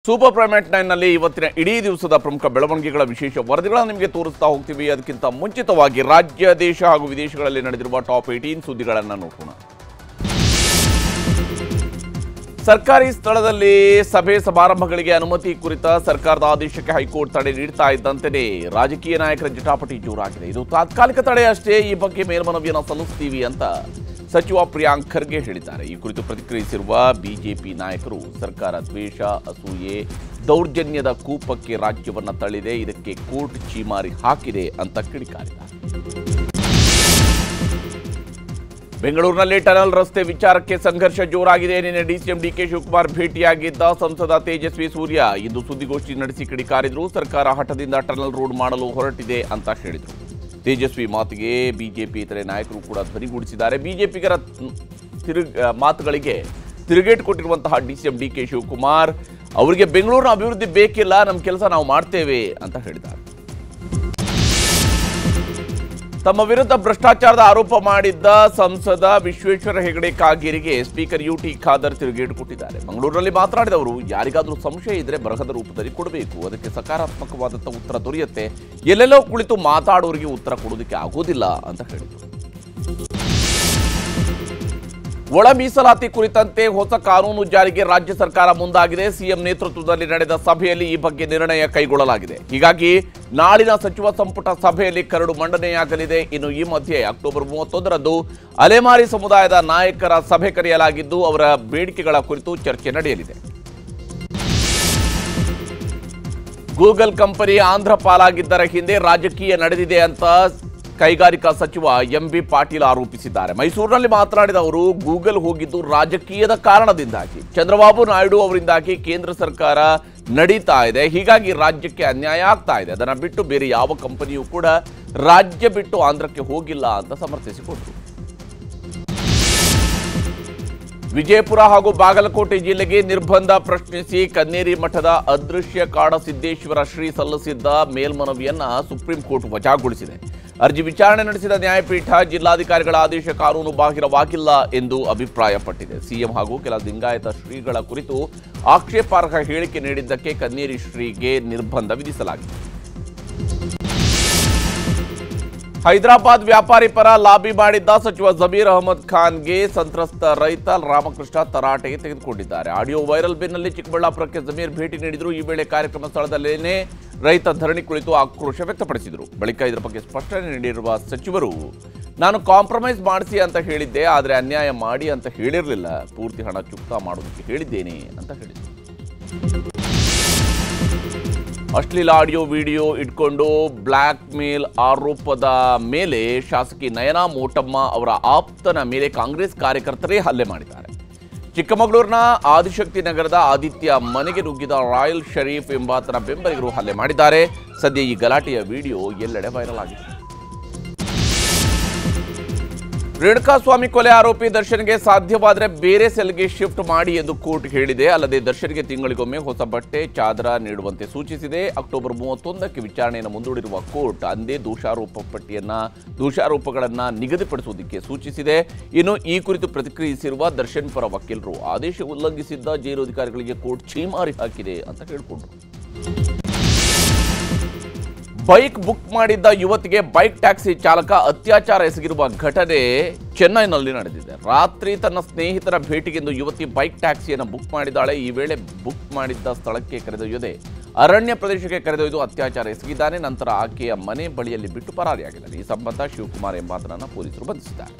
Super prime at 9 ನಲ್ಲಿ ಇವತ್ತಿನ ಇಡೀ ದಿವಸದ ಪ್ರಮುಖ ಬೆಳವಣಿಗೆಗಳ ವಿಶೇಷ ವರದಿಗಳನ್ನು ನಿಮಗೆ ತೋರಿಸ್ತಾ ಹೋಗ್ತೀವಿ. ಅದಕ್ಕಿಂತ ಮುಂಚಿತವಾಗಿ ರಾಜ್ಯ, ದೇಶ ಹಾಗೂ ವಿದೇಶಗಳಲ್ಲಿ ನಡೆದಿರುವ ಟಾಪ್ 18 ಸುದ್ದಿಗಳನ್ನು ನೋಡೋಣ. ಸರ್ಕಾರಿ ಸ್ಥಳದಲ್ಲಿ ಸಭೆ ಸಮಾರಂಭಗಳಿಗೆ ಅನುಮತಿ ಕುರಿತ ಸರ್ಕಾರದ ಆದೇಶಕ್ಕೆ ಹೈಕೋರ್ಟ್ ತಡೆ ನೀಡುತ್ತಾ ಇದ್ದಂತೆಯೇ ರಾಜಕೀಯ ನಾಯಕರ ಜಟಾಪಟಿ ಜೋರಾಗಿದೆ. ಇದು ತಾತ್ಕಾಲಿಕ ತಡೆ ಅಷ್ಟೇ, ಈ ಬಗ್ಗೆ ಮೇಲ್ಮನವಿಯನ್ನು ಸಲ್ಲಿಸುತ್ತೀವಿ ಅಂತ ಸಚಿವ ಪ್ರಿಯಾಂಕ್ ಖರ್ಗೆ ಹೇಳಿದ್ದಾರೆ. ಈ ಕುರಿತು ಪ್ರತಿಕ್ರಿಯಿಸಿರುವ ಬಿಜೆಪಿ ನಾಯಕರು ಸರ್ಕಾರ ದ್ವೇಷ, ಅಸೂಯೆ, ದೌರ್ಜನ್ಯದ ಕೂಪಕ್ಕೆ ರಾಜ್ಯವನ್ನು ತಳ್ಳಿದೆ, ಇದಕ್ಕೆ ಕೋರ್ಟ್ ಛೀಮಾರಿ ಹಾಕಿದೆ ಅಂತ ಕಿಡಿಕಾರಿದ್ದಾರೆ. ಬೆಂಗಳೂರಿನಲ್ಲಿ ಟನಲ್ ರಸ್ತೆ ವಿಚಾರಕ್ಕೆ ಸಂಘರ್ಷ ಜೋರಾಗಿದೆ. ನಿನ್ನೆ ಡಿಸಿಎಂ ಡಿಕೆ ಶಿವಕುಮಾರ್ ಭೇಟಿಯಾಗಿದ್ದ ಸಂಸದ ತೇಜಸ್ವಿ ಸೂರ್ಯ ಇಂದು ಸುದ್ದಿಗೋಷ್ಠಿ ನಡೆಸಿ ಕಿಡಿಕಾರಿದ್ರು. ಸರ್ಕಾರ ಹಠದಿಂದ ಟನಲ್ ರೋಡ್ ಮಾಡಲು ಹೊರಟಿದೆ ಅಂತ ಹೇಳಿದರು. ತೇಜಸ್ವಿ ಮಾತಿಗೆ ಬಿಜೆಪಿ ಇತರೆ ನಾಯಕರು ಕೂಡ ಧ್ವನಿಗೂಡಿಸಿದ್ದಾರೆ. ಬಿಜೆಪಿಗರ ಮಾತುಗಳಿಗೆ ತಿರುಗೇಟು ಕೊಟ್ಟಿರುವಂತಹ ಡಿಸಿಎಂ ಡಿಕೆ ಶಿವಕುಮಾರ್ ಅವರಿಗೆ ಬೆಂಗಳೂರಿನ ಅಭಿವೃದ್ಧಿ ಬೇಕಿಲ್ಲ, ನಮ್ಮ ಕೆಲಸ ನಾವು ಮಾಡ್ತೇವೆ ಅಂತ ಹೇಳಿದ್ದಾರೆ. ತಮ್ಮ ವಿರುದ್ಧ ಭ್ರಷ್ಟಾಚಾರದ ಆರೋಪ ಮಾಡಿದ್ದ ಸಂಸದ ವಿಶ್ವೇಶ್ವರ ಹೆಗಡೆ ಕಾಗೇರಿಗೆ ಸ್ಪೀಕರ್ ಯುಟಿ ಖಾದರ್ ತಿರುಗೇಟು ಕೊಟ್ಟಿದ್ದಾರೆ. ಮಂಗಳೂರಿನಲ್ಲಿ ಮಾತನಾಡಿದವರು, ಯಾರಿಗಾದರೂ ಸಂಶಯ ಇದ್ರೆ ಬರಹದ ರೂಪದಲ್ಲಿ ಕೊಡಬೇಕು, ಅದಕ್ಕೆ ಸಕಾರಾತ್ಮಕವಾದಂಥ ಉತ್ತರ ದೊರೆಯುತ್ತೆ, ಎಲ್ಲೆಲ್ಲೋ ಕುಳಿತು ಮಾತಾಡೋರಿಗೆ ಉತ್ತರ ಕೊಡೋದಕ್ಕೆ ಆಗೋದಿಲ್ಲ ಅಂತ ಹೇಳಿದರು. ಒಳ ಮೀಸಲಾತಿ ಕುರಿತಂತೆ ಹೊಸ ಕಾನೂನು ಜಾರಿಗೆ ರಾಜ್ಯ ಸರ್ಕಾರ ಮುಂದಾಗಿದೆ. ಸಿಎಂ ನೇತೃತ್ವದಲ್ಲಿ ನಡೆದ ಸಭೆಯಲ್ಲಿ ಈ ಬಗ್ಗೆ ನಿರ್ಣಯ ಕೈಗೊಳ್ಳಲಾಗಿದೆ. ಹೀಗಾಗಿ ನಾಳಿನ ಸಚಿವ ಸಂಪುಟ ಸಭೆಯಲ್ಲಿ ಕರಡು ಮಂಡನೆಯಾಗಲಿದೆ. ಇನ್ನು ಈ ಮಧ್ಯೆ ಅಕ್ಟೋಬರ್ 31ರಂದು ಅಲೆಮಾರಿ ಸಮುದಾಯದ ನಾಯಕರ ಸಭೆ ಕರೆಯಲಾಗಿದ್ದು, ಅವರ ಬೇಡಿಕೆಗಳ ಕುರಿತು ಚರ್ಚೆ ನಡೆಯಲಿದೆ. ಗೂಗಲ್ ಕಂಪನಿ ಆಂಧ್ರ ಪಾಲಾಗಿದ್ದರ ಹಿಂದೆ ರಾಜಕೀಯ ನಡೆದಿದೆ ಅಂತ ಕೈಗಾರಿಕಾ ಸಚಿವ ಎಂಬಿ ಪಾಟೀಲ್ ಆರೋಪಿಸಿದ್ದಾರೆ. ಮೈಸೂರಿನಲ್ಲಿ ಮಾತನಾಡಿದ ಅವರು, ಗೂಗಲ್ ಹೋಗಿದ್ದು ರಾಜಕೀಯದ ಕಾರಣದಿಂದಾಗಿ, ಚಂದ್ರಬಾಬು ನಾಯ್ಡು ಅವರಿಂದಾಗಿ ಕೇಂದ್ರ ಸರ್ಕಾರ ನಡೀತಾ ಇದೆ, ಹೀಗಾಗಿ ರಾಜ್ಯಕ್ಕೆ ಅನ್ಯಾಯ ಆಗ್ತಾ ಇದೆ. ಅದನ್ನು ಬಿಟ್ಟು ಬೇರೆ ಯಾವ ಕಂಪನಿಯೂ ಕೂಡ ರಾಜ್ಯ ಬಿಟ್ಟು ಆಂಧ್ರಕ್ಕೆ ಹೋಗಿಲ್ಲ ಅಂತ ಸಮರ್ಥಿಸಿಕೊಂಡರು. ವಿಜಯಪುರ ಹಾಗೂ ಬಾಗಲಕೋಟೆ ಜಿಲ್ಲೆಗೆ ನಿರ್ಬಂಧ ಪ್ರಶ್ನಿಸಿ ಕನ್ನೇರಿ ಮಠದ ಅದೃಶ್ಯ ಕಾಡಸಿದ್ದೇಶ್ವರ ಶ್ರೀ ಸಲ್ಲಿಸಿದ್ದ ಮೇಲ್ಮನವಿಯನ್ನ ಸುಪ್ರೀಂ ಕೋರ್ಟ್ ವಜಾಗೊಳಿಸಿದೆ. ಅರ್ಜಿ ವಿಚಾರಣೆ ನಡೆಸಿದ ನ್ಯಾಯಪೀಠ ಜಿಲ್ಲಾಧಿಕಾರಿಗಳ ಆದೇಶ ಕಾನೂನು ಬಾಹಿರವಾಗಿಲ್ಲ ಎಂದು ಅಭಿಪ್ರಾಯಪಟ್ಟಿದೆ. ಸಿಎಂ ಹಾಗೂ ಕೆಲ ಲಿಂಗಾಯತ ಶ್ರೀಗಳ ಕುರಿತು ಆಕ್ಷೇಪಾರ್ಹ ಹೇಳಿಕೆ ನೀಡಿದ್ದಕ್ಕೆ ಕನ್ನೇರಿ ಶ್ರೀಗೆ ನಿರ್ಬಂಧ ವಿಧಿಸಲಾಗಿದೆ. ಹೈದರಾಬಾದ್ ವ್ಯಾಪಾರಿ ಪರ ಲಾಬಿ ಮಾಡಿದ್ದ ಸಚಿವ ಜಮೀರ್ ಅಹಮದ್ ಖಾನ್ಗೆ ಸಂತ್ರಸ್ತ ರೈತ ರಾಮಕೃಷ್ಣ ತರಾಟೆಗೆ ತೆಗೆದುಕೊಂಡಿದ್ದಾರೆ. ಆಡಿಯೋ ವೈರಲ್ ಬೆನ್ನಲ್ಲೇ ಚಿಕ್ಕಬಳ್ಳಾಪುರಕ್ಕೆ ಜಮೀರ್ ಭೇಟಿ ನೀಡಿದ್ರು. ಈ ವೇಳೆ ಕಾರ್ಯಕ್ರಮ ಸ್ಥಳದಲ್ಲೇನೆ ರೈತ ಧರಣಿ ಕುಳಿತು ಆಕ್ರೋಶ ವ್ಯಕ್ತಪಡಿಸಿದರು. ಬಳಿಕ ಇದರ ಬಗ್ಗೆ ಸ್ಪಷ್ಟನೆ ನೀಡಿರುವ ಸಚಿವರು, ನಾನು ಕಾಂಪ್ರಮೈಸ್ ಮಾಡಿಸಿ ಅಂತ ಹೇಳಿದ್ದೆ, ಆದರೆ ಅನ್ಯಾಯ ಮಾಡಿ ಅಂತ ಹೇಳಿರಲಿಲ್ಲ, ಪೂರ್ತಿ ಹಣ ಚುಕ್ತಾ ಮಾಡೋದಕ್ಕೆ ಹೇಳಿದ್ದೇನೆ ಅಂತ ಹೇಳಿದರು. ಅಶ್ಲೀಲ ಆಡಿಯೋ ವಿಡಿಯೋ ಇಟ್ಕೊಂಡು ಬ್ಲ್ಯಾಕ್ ಮೇಲ್ ಆರೋಪದ ಮೇಲೆ ಶಾಸಕಿ ನಯನಾ ಮೋಟಮ್ಮ ಅವರ ಆಪ್ತನ ಮೇಲೆ ಕಾಂಗ್ರೆಸ್ ಕಾರ್ಯಕರ್ತರೇ ಹಲ್ಲೆ ಮಾಡಿದ್ದಾರೆ. ಚಿಕ್ಕಮಗಳೂರಿನ ಆದಿಶಕ್ತಿ ನಗರದ ಆದಿತ್ಯ ಮನೆಗೆ ನುಗ್ಗಿದ ರಾಯಲ್ ಶರೀಫ್ ಎಂಬಾತನ ಬೆಂಬಲಿಗರು ಹಲ್ಲೆ ಮಾಡಿದ್ದಾರೆ. ಸದ್ಯ ಈ ಗಲಾಟೆಯ ವಿಡಿಯೋ ಎಲ್ಲೆಡೆ ವೈರಲ್ ಆಗಿದೆ. ರೇಣುಕಾಸ್ವಾಮಿ ಕೊಲೆ ಆರೋಪಿ ದರ್ಶನ್ಗೆ ಸಾಧ್ಯವಾದರೆ ಬೇರೆ ಸೆಲ್ಗೆ ಶಿಫ್ಟ್ ಮಾಡಿ ಎಂದು ಕೋರ್ಟ್ ಹೇಳಿದೆ. ಅಲ್ಲದೆ ದರ್ಶನ್ಗೆ ತಿಂಗಳಿಗೊಮ್ಮೆ ಹೊಸ ಬಟ್ಟೆ, ಚಾದರ ನೀಡುವಂತೆ ಸೂಚಿಸಿದೆ. ಅಕ್ಟೋಬರ್ 31ಕ್ಕೆ ವಿಚಾರಣೆಯನ್ನು ಮುಂದೂಡಿರುವ ಕೋರ್ಟ್ ಅಂದೇ ದೋಷಾರೋಪಗಳನ್ನು ನಿಗದಿಪಡಿಸುವುದಕ್ಕೆ ಸೂಚಿಸಿದೆ. ಇನ್ನು ಈ ಕುರಿತು ಪ್ರತಿಕ್ರಿಯಿಸಿರುವ ದರ್ಶನ್ ಪರ ವಕೀಲರು, ಆದೇಶ ಉಲ್ಲಂಘಿಸಿದ್ದ ಜೈಲು ಅಧಿಕಾರಿಗಳಿಗೆ ಕೋರ್ಟ್ ಛೀಮಾರಿ ಹಾಕಿದೆ ಅಂತ ಹೇಳಿಕೊಂಡರು. ಬೈಕ್ ಬುಕ್ ಮಾಡಿದ್ದ ಯುವತಿಗೆ ಬೈಕ್ ಟ್ಯಾಕ್ಸಿ ಚಾಲಕ ಅತ್ಯಾಚಾರ ಎಸಗಿರುವ ಘಟನೆ ಚೆನ್ನೈನಲ್ಲಿ ನಡೆದಿದೆ. ರಾತ್ರಿ ತನ್ನ ಸ್ನೇಹಿತರ ಭೇಟಿಗೆಂದು ಯುವತಿ ಬೈಕ್ ಟ್ಯಾಕ್ಸಿಯನ್ನು ಬುಕ್ ಮಾಡಿದ್ದಾಳೆ. ಈ ವೇಳೆ ಬುಕ್ ಮಾಡಿದ್ದ ಸ್ಥಳಕ್ಕೆ ಕರೆದೊಯ್ಯದೆ ಅರಣ್ಯ ಪ್ರದೇಶಕ್ಕೆ ಕರೆದೊಯ್ದು ಅತ್ಯಾಚಾರ ಎಸಗಿದ್ದಾನೆ. ನಂತರ ಆಕೆಯ ಮನೆ ಬಳಿಯಲ್ಲಿ ಬಿಟ್ಟು ಪರಾರಿಯಾಗಿದ್ದಾನೆ. ಈ ಸಂಬಂಧ ಶಿವಕುಮಾರ್ ಎಂಬಾತನನ್ನು ಪೊಲೀಸರು ಬಂಧಿಸಿದ್ದಾರೆ.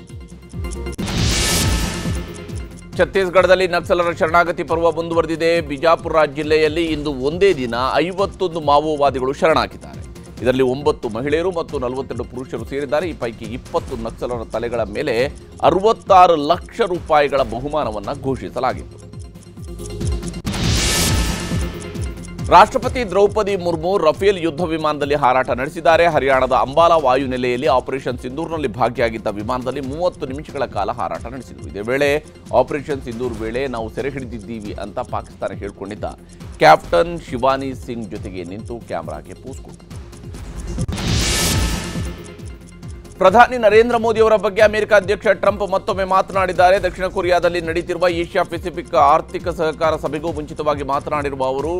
ಛತ್ತೀಸ್ಗಢದಲ್ಲಿ ನಕ್ಸಲರ ಶರಣಾಗತಿ ಪರ್ವ ಮುಂದುವರೆದಿದೆ. ಬಿಜಾಪುರ ಜಿಲ್ಲೆಯಲ್ಲಿ ಇಂದು ಒಂದೇ ದಿನ 51 ಮಾವೋವಾದಿಗಳು ಶರಣಾಗಿದ್ದಾರೆ. ಇದರಲ್ಲಿ 9 ಮಹಿಳೆಯರು ಮತ್ತು 42 ಪುರುಷರು ಸೇರಿದ್ದಾರೆ. ಈ ಪೈಕಿ 20 ನಕ್ಸಲರ ತಲೆಗಳ ಮೇಲೆ 66 ಲಕ್ಷ ರೂಪಾಯಿಗಳ ಬಹುಮಾನವನ್ನು ಘೋಷಿಸಲಾಗಿತ್ತು. ರಾಷ್ಟ್ರಪತಿ ದ್ರೌಪದಿ ಮುರ್ಮು ರಫೇಲ್ ಯುದ್ಧ ವಿಮಾನದಲ್ಲಿ ಹಾರಾಟ ನಡೆಸಿದ್ದಾರೆ. ಹರಿಯಾಣದ ಅಂಬಾಲಾ ವಾಯುನೆಲೆಯಲ್ಲಿ ಆಪರೇಷನ್ ಸಿಂಧೂರ್ನಲ್ಲಿ ಭಾಗಿಯಾಗಿದ್ದ ವಿಮಾನದಲ್ಲಿ 30 ನಿಮಿಷಗಳ ಕಾಲ ಹಾರಾಟ ನಡೆಸಿದರು. ಇದೇ ವೇಳೆ ಆಪರೇಷನ್ ಸಿಂಧೂರ್ ವೇಳೆ ನಾವು ಸೆರೆ ಹಿಡಿದಿದ್ದೀವಿ ಅಂತ ಪಾಕಿಸ್ತಾನ ಹೇಳಿಕೊಂಡಿದ್ದ ಕ್ಯಾಪ್ಟನ್ ಶಿವಾನಿ ಸಿಂಗ್ ಜೊತೆಗೆ ನಿಂತು ಕ್ಯಾಮೆರಾಗೆ ಪೋಸ್ ಕೊಟ್ಟರು. ಪ್ರಧಾನಿ ನರೇಂದ್ರ ಮೋದಿ ಅವರ ಬಗ್ಗೆ ಅಮೆರಿಕ ಅಧ್ಯಕ್ಷ ಟ್ರಂಪ್ ಮತ್ತೊಮ್ಮೆ ಮಾತನಾಡಿದ್ದಾರೆ. ದಕ್ಷಿಣ ಕೊರಿಯಾದಲ್ಲಿ ನಡೆಯುತ್ತಿರುವ ಏಷ್ಯಾ ಪೆಸಿಫಿಕ್ ಆರ್ಥಿಕ ಸಹಕಾರ ಸಭೆಗೂ ಮುಂಚಿತವಾಗಿ ಮಾತನಾಡಿರುವ ಅವರು,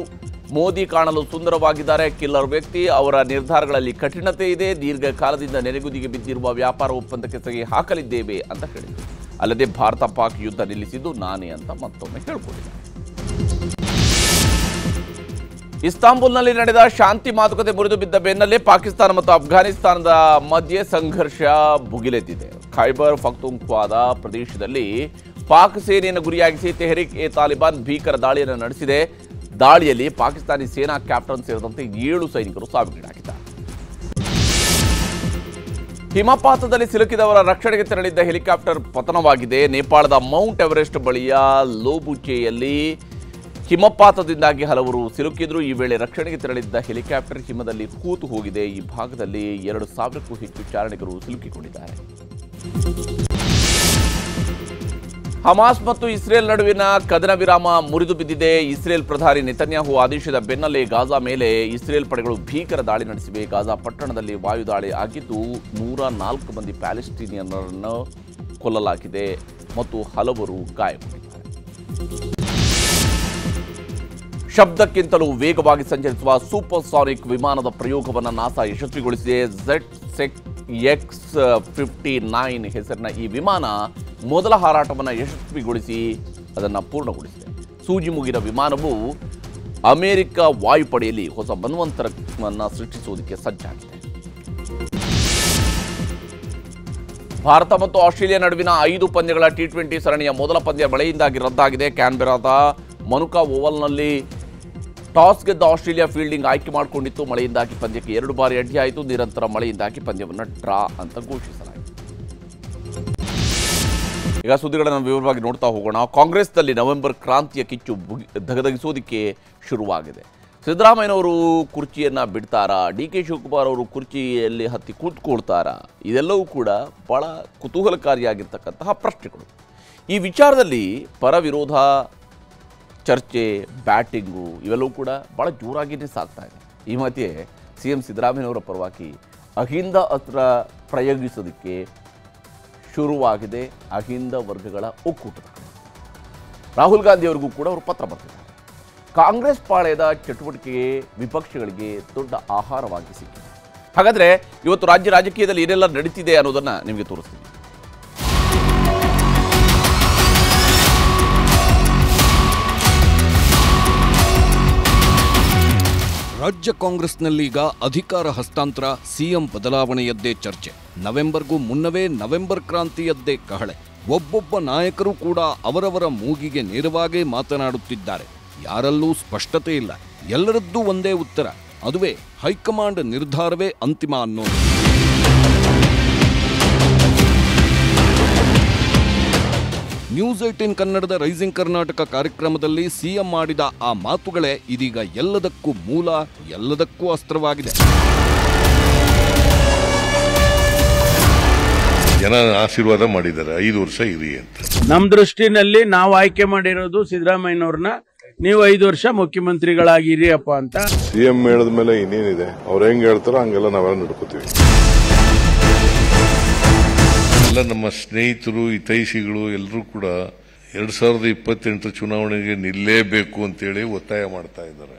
ಮೋದಿ ಕಾಣಲು ಸುಂದರವಾಗಿದ್ದಾರೆ, ಕಿಲ್ಲರ್ ವ್ಯಕ್ತಿ, ಅವರ ನಿರ್ಧಾರಗಳಲ್ಲಿ ಕಠಿಣತೆ ಇದೆ, ದೀರ್ಘಕಾಲದಿಂದ ನೆನೆಗುದಿಗೆ ಬಿದ್ದಿರುವ ವ್ಯಾಪಾರ ಒಪ್ಪಂದಕ್ಕೆ ಸಹಿ ಹಾಕಲಿದ್ದೇವೆ ಅಂತ ಹೇಳಿದರು. ಅಲ್ಲದೆ ಭಾರತ ಪಾಕ್ ಯುದ್ಧ ನಿಲ್ಲಿಸಿದ್ದು ನಾನೇ ಅಂತ ಮತ್ತೊಮ್ಮೆ ಹೇಳಿಕೊಂಡಿದ್ದಾರೆ. ಇಸ್ತಾಂಬುಲ್ನಲ್ಲಿ ನಡೆದ ಶಾಂತಿ ಮಾತುಕತೆ ಮುರಿದು ಬಿದ್ದ ಬೆನ್ನಲ್ಲೇ ಪಾಕಿಸ್ತಾನ ಮತ್ತು ಅಫ್ಘಾನಿಸ್ತಾನದ ಮಧ್ಯೆ ಸಂಘರ್ಷ ಭುಗಿಲೆದ್ದಿದೆ. ಖೈಬರ್ ಪಖ್ತೂನ್ಖ್ವಾದ ಪ್ರದೇಶದಲ್ಲಿ ಪಾಕ್ ಸೇನೆಯನ್ನು ಗುರಿಯಾಗಿಸಿ ತೆಹರಿಕ್ ಎ ತಾಲಿಬಾನ್ ಭೀಕರ ದಾಳಿಯನ್ನು ನಡೆಸಿದೆ. ದಾಳಿಯಲ್ಲಿ ಪಾಕಿಸ್ತಾನಿ ಸೇನಾ ಕ್ಯಾಪ್ಟನ್ ಸೇರಿದಂತೆ 7 ಸೈನಿಕರು ಸಾವಿಗೀಡಾಗಿದ್ದಾರೆ. ಹಿಮಪಾತದಲ್ಲಿ ಸಿಲುಕಿದವರ ರಕ್ಷಣೆಗೆ ತೆರಳಿದ್ದ ಹೆಲಿಕಾಪ್ಟರ್ ಪತನವಾಗಿದೆ. ನೇಪಾಳದ ಮೌಂಟ್ ಎವರೆಸ್ಟ್ ಬಳಿಯ ಲೋಬುಚೆಯಲ್ಲಿ ಹಿಮಪಾತದಿಂದಾಗಿ ಹಲವರು ಸಿಲುಕಿದ್ರು. ಈ ವೇಳೆ ರಕ್ಷಣೆಗೆ ತೆರಳಿದ್ದ ಹೆಲಿಕಾಪ್ಟರ್ ಹಿಮದಲ್ಲಿ ಹೂತು ಹೋಗಿದೆ. ಈ ಭಾಗದಲ್ಲಿ 2,000ಕ್ಕೂ ಹೆಚ್ಚು ಚಾರಣಿಕರು ಸಿಲುಕಿಕೊಂಡಿದ್ದಾರೆ. ಹಮಾಸ್ ಮತ್ತು ಇಸ್ರೇಲ್ ನಡುವಿನ ಕದನ ವಿರಾಮ ಮುರಿದು ಬಿದ್ದಿದೆ. ಇಸ್ರೇಲ್ ಪ್ರಧಾನಿ ನೆತನ್ಯಾಹು ಆದೇಶದ ಬೆನ್ನಲ್ಲೇ ಗಾಜಾ ಮೇಲೆ ಇಸ್ರೇಲ್ ಪಡೆಗಳು ಭೀಕರ ದಾಳಿ ನಡೆಸಿವೆ. ಗಾಜಾ ಪಟ್ಟಣದಲ್ಲಿ ವಾಯುದಾಳಿ ಆಗಿದ್ದು 104 ಮಂದಿ ಪ್ಯಾಲೆಸ್ಟೀನಿಯನ್ನರನ್ನು ಕೊಲ್ಲಲಾಗಿದೆ ಮತ್ತು ಹಲವರು ಗಾಯಗೊಂಡಿದ್ದಾರೆ. ಶಬ್ದಕ್ಕಿಂತಲೂ ವೇಗವಾಗಿ ಸಂಚರಿಸುವ ಸೂಪರ್ಸಾನಿಕ್ ವಿಮಾನದ ಪ್ರಯೋಗವನ್ನು ನಾಸಾ ಯಶಸ್ವಿಗೊಳಿಸಿದೆ. ZX-59 ಹೆಸರಿನ ಈ ವಿಮಾನ ಮೊದಲ ಹಾರಾಟವನ್ನು ಯಶಸ್ವಿಗೊಳಿಸಿ ಅದನ್ನು ಪೂರ್ಣಗೊಳಿಸಿದೆ. ಸೂಜಿ ಮುಗಿದ ವಿಮಾನವು ಅಮೆರಿಕ ವಾಯುಪಡೆಯಲ್ಲಿ ಹೊಸ ಮನ್ವಂತರವನ್ನು ಸೃಷ್ಟಿಸುವುದಕ್ಕೆ ಸಜ್ಜಾಗಿದೆ. ಭಾರತ ಮತ್ತು ಆಸ್ಟ್ರೇಲಿಯಾ ನಡುವಿನ 5 ಪಂದ್ಯಗಳ T20 ಸರಣಿಯ ಮೊದಲ ಪಂದ್ಯ ಮಳೆಯಿಂದಾಗಿ ರದ್ದಾಗಿದೆ. ಕ್ಯಾನ್ಬೆರಾದ ಮನುಕಾ ಓವಲ್ನಲ್ಲಿ ಟಾಸ್ ಗೆದ್ದ ಆಸ್ಟ್ರೇಲಿಯಾ ಫೀಲ್ಡಿಂಗ್ ಆಯ್ಕೆ ಮಾಡಿಕೊಂಡಿತ್ತು. ಮಳೆಯಿಂದಾಗಿ ಪಂದ್ಯಕ್ಕೆ 2 ಬಾರಿ ಅಡ್ಡಿಯಾಯಿತು. ನಿರಂತರ ಮಳೆಯಿಂದಾಗಿ ಪಂದ್ಯವನ್ನು ಡ್ರಾ ಅಂತ ಘೋಷಿಸಲಾಯಿತು. ಈಗ ಸುದ್ದಿಗಳನ್ನು ವಿವರವಾಗಿ ನೋಡ್ತಾ ಹೋಗೋಣ. ಕಾಂಗ್ರೆಸ್ನಲ್ಲಿ ನವೆಂಬರ್ ಕ್ರಾಂತಿಯ ಕಿಚ್ಚು ಧಗಧಗಿಸೋದಕ್ಕೆ ಶುರುವಾಗಿದೆ. ಸಿದ್ದರಾಮಯ್ಯನವರು ಕುರ್ಚಿಯನ್ನು ಬಿಡ್ತಾರಾ, DK ಶಿವಕುಮಾರ್ ಅವರು ಕುರ್ಚಿಯಲ್ಲಿ ಹತ್ತಿ ಕೂತ್ಕೊಳ್ತಾರಾ? ಇದೆಲ್ಲವೂ ಕೂಡ ಬಹಳ ಕುತೂಹಲಕಾರಿಯಾಗಿರ್ತಕ್ಕಂತಹ ಪ್ರಶ್ನೆಗಳು. ಈ ವಿಚಾರದಲ್ಲಿ ಪರ ವಿರೋಧ ಚರ್ಚೆ, ಬ್ಯಾಟಿಂಗು ಇವೆಲ್ಲವೂ ಕೂಡ ಭಾಳ ಜೋರಾಗಿಯೇ ಸಾಗ್ತಾ ಇದೆ. ಈ ಮಧ್ಯೆ CM ಸಿದ್ದರಾಮಯ್ಯನವರ ಪರವಾಗಿ ಅಹಿಂದ ಅಸ್ತ್ರ ಪ್ರಯೋಗಿಸೋದಕ್ಕೆ ಶುರುವಾಗಿದೆ. ಅಹಿಂದ ವರ್ಗಗಳ ಒಕ್ಕೂಟದ ರಾಹುಲ್ ಗಾಂಧಿ ಅವರಿಗೂ ಕೂಡ ಅವರು ಪತ್ರ ಬರೆದಿದ್ದಾರೆ. ಕಾಂಗ್ರೆಸ್ ಪಾಳ್ಯದ ಚಟುವಟಿಕೆಗೆ ವಿಪಕ್ಷಗಳಿಗೆ ದೊಡ್ಡ ಆಹಾರವಾಗಿ ಸಿಕ್ಕಿದೆ. ಹಾಗಾದರೆ ಇವತ್ತು ರಾಜ್ಯ ರಾಜಕೀಯದಲ್ಲಿ ಏನೆಲ್ಲ ನಡೀತಿದೆ ಅನ್ನೋದನ್ನು ನಿಮಗೆ ತೋರಿಸ್ತೀನಿ. ರಾಜ್ಯ ಕಾಂಗ್ರೆಸ್ನಲ್ಲೀಗ ಅಧಿಕಾರ ಹಸ್ತಾಂತರ, ಸಿಎಂ ಬದಲಾವಣೆಯದ್ದೇ ಚರ್ಚೆ. ನವೆಂಬರ್ಗೂ ಮುನ್ನವೇ ನವೆಂಬರ್ ಕ್ರಾಂತಿಯದ್ದೇ ಕಹಳೆ. ಒಬ್ಬೊಬ್ಬ ನಾಯಕರು ಕೂಡ ಅವರವರ ಮೂಗಿಗೆ ನೇರವಾಗೇ ಮಾತನಾಡುತ್ತಿದ್ದಾರೆ. ಯಾರಲ್ಲೂ ಸ್ಪಷ್ಟತೆ ಇಲ್ಲ. ಎಲ್ಲರದ್ದೂ ಒಂದೇ ಉತ್ತರ, ಅದುವೇ ಹೈಕಮಾಂಡ್ ನಿರ್ಧಾರವೇ ಅಂತಿಮ ಅನ್ನೋದು. ನ್ಯೂಸ್ 18 ಕನ್ನಡದ ರೈಸಿಂಗ್ ಕರ್ನಾಟಕ ಕಾರ್ಯಕ್ರಮದಲ್ಲಿ ಸಿಎಂ ಮಾಡಿದ ಆ ಮಾತುಗಳೇ ಇದೀಗ ಎಲ್ಲದಕ್ಕೂ ಮೂಲ, ಎಲ್ಲದಕ್ಕೂ ಅಸ್ತ್ರವಾಗಿದೆ. ಜನ ಆಶೀರ್ವಾದ ಮಾಡಿದ್ದಾರೆ 5 ವರ್ಷ ಇರಿ ಅಂತ. ನಮ್ಮ ದೃಷ್ಟಿನಲ್ಲಿ ನಾವು ಆಯ್ಕೆ ಮಾಡಿರೋದು ಸಿದ್ದರಾಮಯ್ಯನವ್ರನ್ನ, ನೀವು 5 ವರ್ಷ ಮುಖ್ಯಮಂತ್ರಿಗಳಾಗಿರಿಯಪ್ಪ ಅಂತ. ಸಿಎಂ ಹೇಳಿದ ಮೇಲೆ ಇನ್ನೇನಿದೆ, ಅವ್ರು ಹೆಂಗ್ ಹೇಳ್ತಾರೋ ಹಂಗೆಲ್ಲ ನಾವೆಲ್ಲ ನಡ್ಕೋತೀವಿ. ಎಲ್ಲ ನಮ್ಮ ಸ್ನೇಹಿತರು, ಹಿತೈಷಿಗಳು ಎಲ್ಲರೂ ಕೂಡ 2028 ಚುನಾವಣೆಗೆ ನಿಲ್ಲೇಬೇಕು ಅಂತೇಳಿ ಒತ್ತಾಯ ಮಾಡ್ತಾ ಇದ್ದಾರೆ.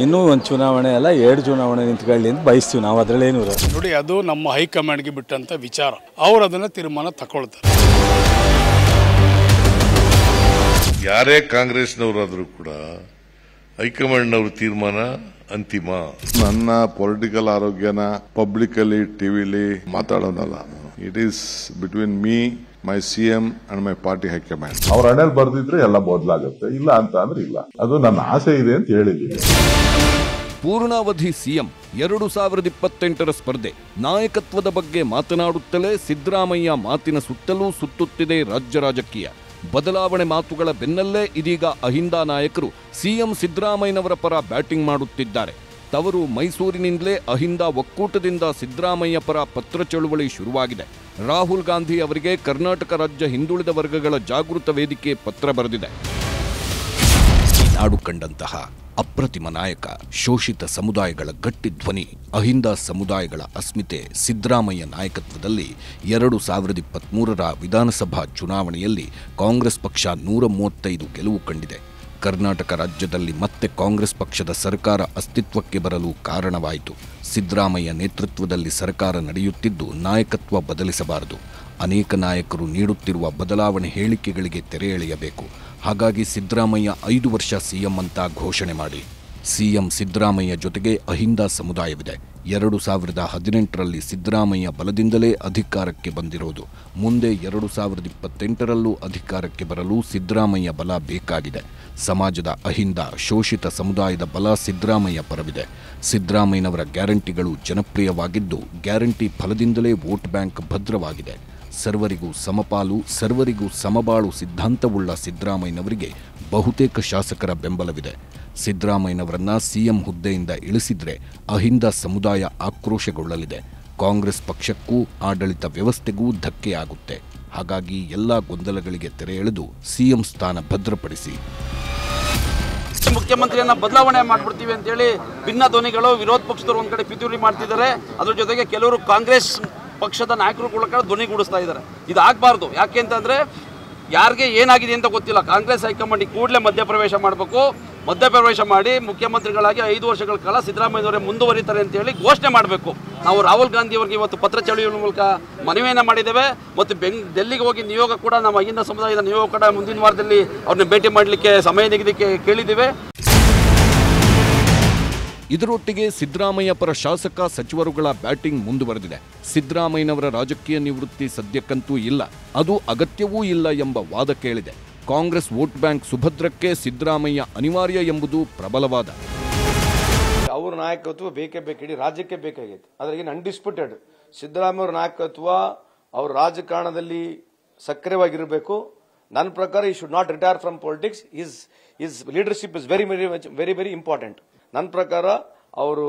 ಇನ್ನೂ ಒಂದು ಚುನಾವಣೆ ಅಲ್ಲ, 2 ಚುನಾವಣೆ ನಿಂತ್ಕೊಳ್ಳಿ ಅಂತ ಬಯಸ್ತೀವಿ ನಾವು. ಅದರಲ್ಲೇನು ನೋಡಿ, ಅದು ನಮ್ಮ ಹೈಕಮಾಂಡ್ಗೆ ಬಿಟ್ಟಂತ ವಿಚಾರ. ಅವ್ರು ಅದನ್ನ ತೀರ್ಮಾನ ತಗೊಳ್ತಾರೆ. ಯಾರೇ ಕಾಂಗ್ರೆಸ್ನವರಾದ್ರೂ ಕೂಡ ಹೈಕಮಾಂಡ್ನವ್ರ ತೀರ್ಮಾನ ಅಂತಿಮ. ನನ್ನ ಪೊಲಿಟಿಕಲ್ ಆರೋಗ್ಯನ ಪಬ್ಲಿಕ್ ಅಲ್ಲಿ, ಟಿವಿಲಿ ಮಾತಾಡೋದಲ್ಲ. It is between me, my CM and my party high command. ಅವ್ರ ಹಣೆಲ್ ಬರ್ದಿದ್ರೆ ಎಲ್ಲ ಬದಲಾಗುತ್ತೆ, ಇಲ್ಲ ಅಂತ ಅಂದ್ರೆ ಇಲ್ಲ. ಅದು ನನ್ನ ಆಸೆ ಇದೆ ಅಂತ ಹೇಳಿದ್ದೀನಿ. ಪೂರ್ಣಾವಧಿ ಸಿಎಂ 2028ರ ಸ್ಪರ್ಧೆ, ನಾಯಕತ್ವದ ಬಗ್ಗೆ ಮಾತನಾಡುತ್ತಲೇ ಸಿದ್ದರಾಮಯ್ಯ ಮಾತಿನ ಸುತ್ತಲೂ ಸುತ್ತುತ್ತಿದೆ ರಾಜ್ಯ ರಾಜಕೀಯ. ಬದಲಾವಣೆ ಮಾತುಗಳ ಬೆನ್ನಲ್ಲೇ ಇದೀಗ ಅಹಿಂದ ನಾಯಕರು ಸಿಎಂ ಸಿದ್ದರಾಮಯ್ಯನವರ ಪರ ಬ್ಯಾಟಿಂಗ್ ಮಾಡುತ್ತಿದ್ದಾರೆ. ತವರು ಮೈಸೂರಿನಿಂದಲೇ ಅಹಿಂದ ಒಕ್ಕೂಟದಿಂದ ಸಿದ್ದರಾಮಯ್ಯ ಪರ ಪತ್ರ ಚಳುವಳಿ ಶುರುವಾಗಿದೆ. ರಾಹುಲ್ ಗಾಂಧಿ ಅವರಿಗೆ ಕರ್ನಾಟಕ ರಾಜ್ಯ ಹಿಂದುಳಿದ ವರ್ಗಗಳ ಜಾಗೃತ ವೇದಿಕೆ ಪತ್ರ ಬರೆದಿದೆ. ನಾಡು ಕಂಡಂತಹ ಅಪ್ರತಿಮ ನಾಯಕ, ಶೋಷಿತ ಸಮುದಾಯಗಳ ಗಟ್ಟಿ ಧ್ವನಿ, ಅಹಿಂದ ಸಮುದಾಯಗಳ ಅಸ್ಮಿತೆ ಸಿದ್ದರಾಮಯ್ಯ ನಾಯಕತ್ವದಲ್ಲಿ 2023ರ ವಿಧಾನಸಭಾ ಚುನಾವಣೆಯಲ್ಲಿ ಕಾಂಗ್ರೆಸ್ ಪಕ್ಷ 135 ಗೆಲುವು ಕಂಡಿದೆ. ಕರ್ನಾಟಕ ರಾಜ್ಯದಲ್ಲಿ ಮತ್ತೆ ಕಾಂಗ್ರೆಸ್ ಪಕ್ಷದ ಸರ್ಕಾರ ಅಸ್ತಿತ್ವಕ್ಕೆ ಬರಲು ಕಾರಣವಾಯಿತು. ಸಿದ್ದರಾಮಯ್ಯ ನೇತೃತ್ವದಲ್ಲಿ ಸರ್ಕಾರ ನಡೆಯುತ್ತಿದ್ದು ನಾಯಕತ್ವ ಬದಲಿಸಬಾರದು. ಅನೇಕ ನಾಯಕರು ನೀಡುತ್ತಿರುವ ಬದಲಾವಣೆ ಹೇಳಿಕೆಗಳಿಗೆ ತೆರೆ ಎಳೆಯಬೇಕು. ಹಾಗಾಗಿ ಸಿದ್ದರಾಮಯ್ಯ 5 ವರ್ಷ ಸಿಎಂ ಅಂತ ಘೋಷಣೆ ಮಾಡಿ. ಸಿಎಂ ಸಿದ್ದರಾಮಯ್ಯ ಜೊತೆಗೆ ಅಹಿಂದ ಸಮುದಾಯವಿದೆ. 2018ರಲ್ಲಿ ಸಿದ್ದರಾಮಯ್ಯ ಬಲದಿಂದಲೇ ಅಧಿಕಾರಕ್ಕೆ ಬಂದಿರೋದು. ಮುಂದೆ 2028ರಲ್ಲೂ ಅಧಿಕಾರಕ್ಕೆ ಬರಲು ಸಿದ್ದರಾಮಯ್ಯ ಬಲ ಬೇಕಾಗಿದೆ. ಸಮಾಜದ ಅಹಿಂದ, ಶೋಷಿತ ಸಮುದಾಯದ ಬಲ ಸಿದ್ದರಾಮಯ್ಯ ಪರವಿದೆ. ಸಿದ್ದರಾಮಯ್ಯನವರ ಗ್ಯಾರಂಟಿಗಳು ಜನಪ್ರಿಯವಾಗಿದ್ದು, ಗ್ಯಾರಂಟಿ ಫಲದಿಂದಲೇ ವೋಟ್ ಬ್ಯಾಂಕ್ ಭದ್ರವಾಗಿದೆ. ಸರ್ವರಿಗೂ ಸಮಪಾಲು, ಸರ್ವರಿಗೂ ಸಮಬಾಳು ಸಿದ್ಧಾಂತವುಳ್ಳ ಸಿದ್ದರಾಮಯ್ಯನವರಿಗೆ ಬಹುತೇಕ ಶಾಸಕರ ಬೆಂಬಲವಿದೆ. ಸಿದ್ದರಾಮಯ್ಯನವರನ್ನ ಸಿಎಂ ಹುದ್ದೆಯಿಂದ ಇಳಿಸಿದ್ರೆ ಅಹಿಂದ ಸಮುದಾಯ ಆಕ್ರೋಶಗೊಳ್ಳಲಿದೆ. ಕಾಂಗ್ರೆಸ್ ಪಕ್ಷಕ್ಕೂ ಆಡಳಿತ ವ್ಯವಸ್ಥೆಗೂ ಧಕ್ಕೆಯಾಗುತ್ತೆ. ಹಾಗಾಗಿ ಎಲ್ಲ ಗೊಂದಲಗಳಿಗೆ ತೆರೆ ಎಳೆದು ಸಿಎಂ ಸ್ಥಾನ ಭದ್ರಪಡಿಸಿ. ಮುಖ್ಯಮಂತ್ರಿಯನ್ನ ಬದಲಾವಣೆ ಮಾಡ್ಬಿಡ್ತೀವಿ ಅಂತೇಳಿ ಭಿನ್ನ ಧ್ವನಿಗಳು, ವಿರೋಧ ಪಕ್ಷದವರು ಒಂದ್ ಕಡೆ ಪಿತೂರಿ ಮಾಡ್ತಿದ್ದಾರೆ. ಅದ್ರ ಜೊತೆಗೆ ಕೆಲವರು ಕಾಂಗ್ರೆಸ್ ಪಕ್ಷದ ನಾಯಕರು ಕೂಡ ಧ್ವನಿಗೂಡಿಸ್ತಾ ಇದ್ದಾರೆ. ಇದಾಗಬಾರ್ದು. ಯಾಕೆ ಅಂತಂದ್ರೆ ಯಾರಿಗೆ ಏನಾಗಿದೆ ಅಂತ ಗೊತ್ತಿಲ್ಲ. ಕಾಂಗ್ರೆಸ್ ಹೈಕಮಾಂಡ್ ಕೂಡಲೇ ಮಧ್ಯಪ್ರವೇಶ ಮಾಡಬೇಕು. ಮಧ್ಯಪ್ರವೇಶ ಮಾಡಿ ಮುಖ್ಯಮಂತ್ರಿಗಳಾಗಿ 5 ವರ್ಷಗಳ ಕಾಲ ಸಿದ್ದರಾಮಯ್ಯನವರೇ ಮುಂದುವರಿತಾರೆ ಅಂತ ಹೇಳಿ ಘೋಷಣೆ ಮಾಡಬೇಕು. ನಾವು ರಾಹುಲ್ ಗಾಂಧಿ ಅವರಿಗೆ ಇವತ್ತು ಪತ್ರ ಚಳುವಳಿ ಮೂಲಕ ಮನವಿಯನ್ನು ಮಾಡಿದ್ದೇವೆ. ಮತ್ತು ಡೆಲ್ಲಿಗೆ ಹೋಗಿ ನಿಯೋಗ ಕೂಡ, ನಮ್ಮ ಅಹಿಂದ ಸಮುದಾಯದ ನಿಯೋಗ ಕೂಡ ಮುಂದಿನ ವಾರದಲ್ಲಿ ಅವ್ರನ್ನ ಭೇಟಿ ಮಾಡಲಿಕ್ಕೆ ಸಮಯ ನಿಗದಿಗೆ ಕೇಳಿದ್ದೇವೆ. ಇದರೊಟ್ಟಿಗೆ ಸಿದ್ದರಾಮಯ್ಯ ಪರ ಶಾಸಕ ಸಚಿವರುಗಳ ಬ್ಯಾಟಿಂಗ್ ಮುಂದುವರೆದಿದೆ. ಸಿದ್ದರಾಮಯ್ಯನವರ ರಾಜಕೀಯ ನಿವೃತ್ತಿ ಸದ್ಯಕ್ಕಂತೂ ಇಲ್ಲ, ಅದು ಅಗತ್ಯವೂ ಇಲ್ಲ ಎಂಬ ವಾದ ಕೇಳಿದೆ. ಕಾಂಗ್ರೆಸ್ ವೋಟ್ ಬ್ಯಾಂಕ್ ಸುಭದ್ರಕ್ಕೆ ಸಿದ್ದರಾಮಯ್ಯ ಅನಿವಾರ್ಯ ಎಂಬುದು ಪ್ರಬಲವಾದ. ಅವ್ರ ನಾಯಕತ್ವ ಬೇಕೇ ಬೇಕು, ಇಡೀ ರಾಜ್ಯಕ್ಕೆ ಬೇಕಾಗಿತ್ತು. ಅದ್ರಾಗೇನು ಅನ್ಡಿಸ್ಪ್ಯೂಟೆಡ್ ಸಿದ್ದರಾಮಯ್ಯ ಅವರ ನಾಯಕತ್ವ ಅವ್ರ ರಾಜಕಾರಣದಲ್ಲಿ ಸಕ್ರಿಯವಾಗಿರಬೇಕು. ನನ್ನ ಪ್ರಕಾರ ಈ should not retire from politics. Is leadership is very very very important. ನನ್ನ ಪ್ರಕಾರ ಅವರು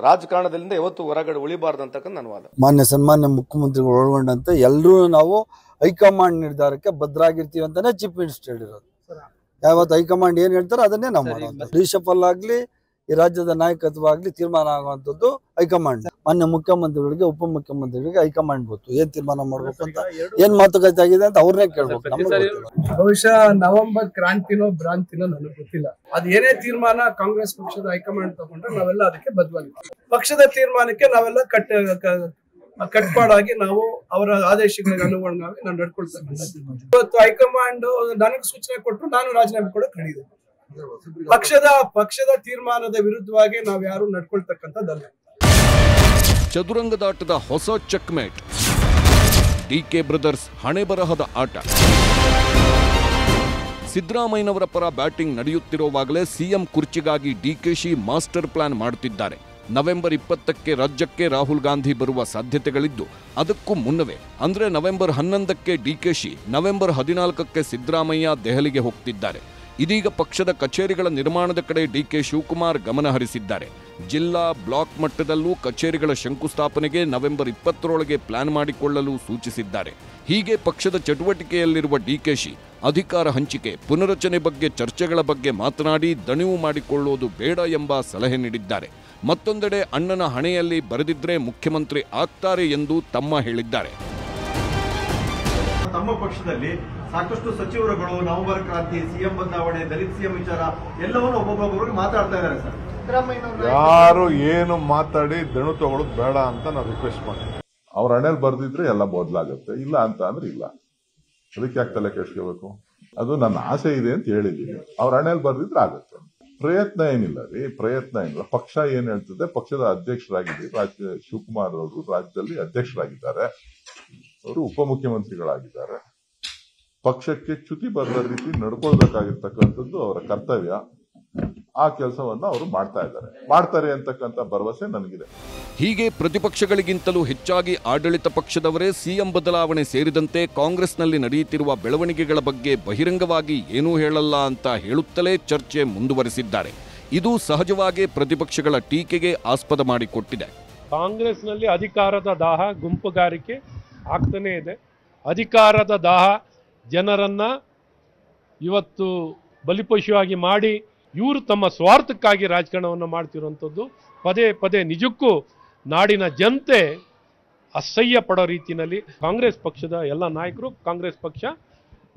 ರಾಜಕಾರಣದಿಂದ ಯಾವತ್ತು ಹೊರಗಡೆ ಉಳಿಬಾರ್ದು ಅಂತಕ್ಕಂಥ ನನ್ನ ವಾದ. ಸನ್ಮಾನ್ಯ ಮುಖ್ಯಮಂತ್ರಿಗಳು ಒಳಗೊಂಡಂತೆ ಎಲ್ಲರೂ ನಾವು ಹೈಕಮಾಂಡ್ ನಿರ್ಧಾರಕ್ಕೆ ಬದ್ಧರಾಗಿರ್ತೀವಿ ಅಂತಾನೆ ಚೀಫ್ ಮಿನಿಸ್ಟರ್ ಹೇಳಿರೋದು. ಯಾವತ್ತು ಹೈಕಮಾಂಡ್ ಏನ್ ಹೇಳ್ತಾರೋ ಅದನ್ನೇ ನಾವು ಮಾಡೋದು. ರಿಷಫಲ್ ಆಗ್ಲಿ, ಈ ರಾಜ್ಯದ ನಾಯಕತ್ವ ಆಗ್ಲಿ ತೀರ್ಮಾನ ಆಗುವಂತದ್ದು ಹೈಕಮಾಂಡ್. ಮಾನ್ಯ ಮುಖ್ಯಮಂತ್ರಿಗಳಿಗೆ, ಉಪಮುಖ್ಯಮಂತ್ರಿಗಳಿಗೆ ಹೈಕಮಾಂಡ್ ಗೊತ್ತು ಏನ್ ತೀರ್ಮಾನ ಮಾಡ್ಬೇಕು ಅಂತ, ಏನ್ ಮಾತುಕತೆ ಆಗಿದೆ ಅಂತ ಅವ್ರನ್ನೇ ಕೇಳ್ಬೇಕು. ನಮ್ಗೆ ಬಹುಶಃ ನವೆಂಬರ್ ಕ್ರಾಂತಿನೋ ಭ್ರಾಂತಿನೋ ನನಗೆ ಗೊತ್ತಿಲ್ಲ. ಅದು ಏನೇ ತೀರ್ಮಾನ ಕಾಂಗ್ರೆಸ್ ಪಕ್ಷದ ಹೈಕಮಾಂಡ್ ತಗೊಂಡ್ರೆ ನಾವೆಲ್ಲ ಅದಕ್ಕೆ ಬದ್ಧವಾಗಿರ್ತೀವಿ. ಪಕ್ಷದ ತೀರ್ಮಾನಕ್ಕೆ ನಾವೆಲ್ಲ ಕಟ್ಪಾಡಾಗಿ ನಾವು ಅವರ ಆದೇಶಗಳಿಗೆ ಅನುಗುಣವಾಗಿ ನಾವು ನಡ್ಕೊಳ್ತೇವೆ. ಇವತ್ತು ಹೈಕಮಾಂಡ್ ನನಗೆ ಸೂಚನೆ ಕೊಟ್ಟರು, ನಾನು ರಾಜೀನಾಮೆ ಕೊಡಕ್ಕೆ ರೆಡಿ ಇದೆ. ಪಕ್ಷದ ತೀರ್ಮಾನದ ವಿರುದ್ಧವಾಗಿ ನಾವು ಯಾರು ನಡ್ಕೊಳ್ತಕ್ಕಂಥದ್ದಲ್ಲ. ಚದುರಂಗದಾಟದ ಹೊಸ ಚೆಕ್ಮೇಟ್. ಡಿಕೆ ಬ್ರದರ್ಸ್ ಹಣೆಬರಹದ ಆಟ. ಸಿದ್ದರಾಮಯ್ಯನವರ ಪರ ಬ್ಯಾಟಿಂಗ್ ನಡೆಯುತ್ತಿರುವಾಗಲೇ ಸಿಎಂ ಕುರ್ಚಿಗಾಗಿ ಡಿಕೆಶಿ ಮಾಸ್ಟರ್ ಪ್ಲಾನ್ ಮಾಡುತ್ತಿದ್ದಾರೆ. ನವೆಂಬರ್ 20ಕ್ಕೆ ರಾಜ್ಯಕ್ಕೆ ರಾಹುಲ್ ಗಾಂಧಿ ಬರುವ ಸಾಧ್ಯತೆಗಳಿದ್ದು, ಅದಕ್ಕೂ ಮುನ್ನವೇ ಅಂದ್ರೆ ನವೆಂಬರ್ 11ಕ್ಕೆ ಡಿಕೆಶಿ, ನವೆಂಬರ್ 14ಕ್ಕೆ ಸಿದ್ದರಾಮಯ್ಯ ದೆಹಲಿಗೆ ಹೋಗ್ತಿದ್ದಾರೆ. ಇದೀಗ ಪಕ್ಷದ ಕಚೇರಿಗಳ ನಿರ್ಮಾಣದ ಕಡೆ ಡಿಕೆ ಶಿವಕುಮಾರ್ ಗಮನ ಹರಿಸಿದ್ದಾರೆ. ಜಿಲ್ಲಾ, ಬ್ಲಾಕ್ ಮಟ್ಟದಲ್ಲೂ ಕಚೇರಿಗಳ ಶಂಕುಸ್ಥಾಪನೆಗೆ ನವೆಂಬರ್ 20ರೊಳಗೆ ಪ್ಲಾನ್ ಮಾಡಿಕೊಳ್ಳಲು ಸೂಚಿಸಿದ್ದಾರೆ. ಹೀಗೆ ಪಕ್ಷದ ಚಟುವಟಿಕೆಯಲ್ಲಿರುವ ಡಿಕೆಶಿ ಅಧಿಕಾರ ಹಂಚಿಕೆ, ಪುನರಚನೆ ಬಗ್ಗೆ ಚರ್ಚೆಗಳ ಬಗ್ಗೆ ಮಾತನಾಡಿ ದಣಿವು ಮಾಡಿಕೊಳ್ಳುವುದು ಬೇಡ ಎಂಬ ಸಲಹೆ ನೀಡಿದ್ದಾರೆ. ಮತ್ತೊಂದೆಡೆ ಅಣ್ಣನ ಹಣೆಯಲ್ಲಿ ಬರೆದಿದ್ರೆ ಮುಖ್ಯಮಂತ್ರಿ ಆಗ್ತಾರೆ ಎಂದು ತಮ್ಮ ಹೇಳಿದ್ದಾರೆ. ತಮ್ಮ ಪಕ್ಷದಲ್ಲಿ ಸಾಕಷ್ಟು ಸಚಿವರುಗಳು ನವೆಂಬರ್ ಕ್ರಾಂತಿ, ಸಿಎಂ ಬದಲಾವಣೆ, ದಲಿತ ಸಿಎಂ ವಿಚಾರ ಎಲ್ಲವನ್ನೂ ಒಬ್ಬೊಬ್ಬರು ಮಾತಾಡ್ತಾ ಇದ್ದಾರೆ ಸರ್. ಯಾರು ಏನು ಮಾತಾಡಿ ದಣು ತಗೊಳ್ಳೋದು ಬೇಡ ಅಂತ ನಾವು ರಿಕ್ವೆಸ್ಟ್ ಮಾಡ್ತೀವಿ. ಅವ್ರ ಹಣೆಯಲ್ಲಿ ಬರ್ದಿದ್ರೆ ಎಲ್ಲ ಬದಲಾಗುತ್ತೆ, ಇಲ್ಲ ಅಂತ ಅಂದ್ರೆ ಇಲ್ಲ. ಅದಕ್ಕೆ ಯಾಕೆ ತಲೆ ಕೆಡಿಸ್ಕೋಬೇಕು? ಅದು ನನ್ನ ಆಸೆ ಇದೆ ಅಂತ ಹೇಳಿದ್ದೀನಿ. ಅವ್ರ ಹಣೆಯಲ್ಲಿ ಬರ್ದಿದ್ರೆ ಆಗುತ್ತೆ. ಪ್ರಯತ್ನ ಏನಿಲ್ಲ ರೀ, ಪ್ರಯತ್ನ ಏನಿಲ್ಲ. ಪಕ್ಷ ಏನ್ ಹೇಳ್ತದೆ, ಪಕ್ಷದ ಅಧ್ಯಕ್ಷರಾಗಿದ್ದಾರೆ ಶಿವಕುಮಾರ್ ಅವರು, ರಾಜ್ಯದಲ್ಲಿ ಅಧ್ಯಕ್ಷರಾಗಿದ್ದಾರೆ, ಅವರು ಉಪಮುಖ್ಯಮಂತ್ರಿಗಳಾಗಿದ್ದಾರೆ. ಪಕ್ಷಕ್ಕೆ ಚ್ಯುತಿ ಬರದ ರೀತಿ ನಡ್ಕೊಳ್ಬೇಕಾಗಿರ್ತಕ್ಕಂಥದ್ದು ಅವರ ಕರ್ತವ್ಯ. ಆ ಕೆಲಸವನ್ನು ಅವರು ಮಾಡ್ತಾರೆ ಅಂತಕ್ಕಂಥ ಭರವಸೆ ನನಗಿದೆ. ಹೀಗೆ ಪ್ರತಿಪಕ್ಷಗಳಿಗಿಂತಲೂ ಹೆಚ್ಚಾಗಿ ಆಡಳಿತ ಪಕ್ಷದವರೇ ಸಿಎಂ ಬದಲಾವಣೆ ಸೇರಿದಂತೆ ಕಾಂಗ್ರೆಸ್ನಲ್ಲಿ ನಡೆಯುತ್ತಿರುವ ಬೆಳವಣಿಗೆಗಳ ಬಗ್ಗೆ ಬಹಿರಂಗವಾಗಿ ಏನೂ ಹೇಳಲ್ಲ ಅಂತ ಹೇಳುತ್ತಲೇ ಚರ್ಚೆ ಮುಂದುವರೆಸಿದ್ದಾರೆ. ಇದು ಸಹಜವಾಗಿ ಪ್ರತಿಪಕ್ಷಗಳ ಟೀಕೆಗೆ ಆಸ್ಪದ ಮಾಡಿಕೊಟ್ಟಿದೆ. ಕಾಂಗ್ರೆಸ್ನಲ್ಲಿ ಅಧಿಕಾರದ ದಾಹ, ಗುಂಪುಗಾರಿಕೆ ಆಗ್ತಾನೇ ಇದೆ. ಅಧಿಕಾರದ ದಾಹ ಜನರನ್ನ ಇವತ್ತು ಬಲಿಪಶುವಾಗಿ ಮಾಡಿ ಇವರು ತಮ್ಮ ಸ್ವಾರ್ಥಕ್ಕಾಗಿ ರಾಜಕಾರಣವನ್ನು ಮಾಡ್ತಿರುವಂಥದ್ದು ಪದೇ ಪದೇ ನಿಜಕ್ಕೂ ನಾಡಿನ ಜನತೆ ಅಸಹ್ಯ ಪಡೋ ರೀತಿಯಲ್ಲಿ ಕಾಂಗ್ರೆಸ್ ಪಕ್ಷದ ಎಲ್ಲ ನಾಯಕರು ಕಾಂಗ್ರೆಸ್ ಪಕ್ಷ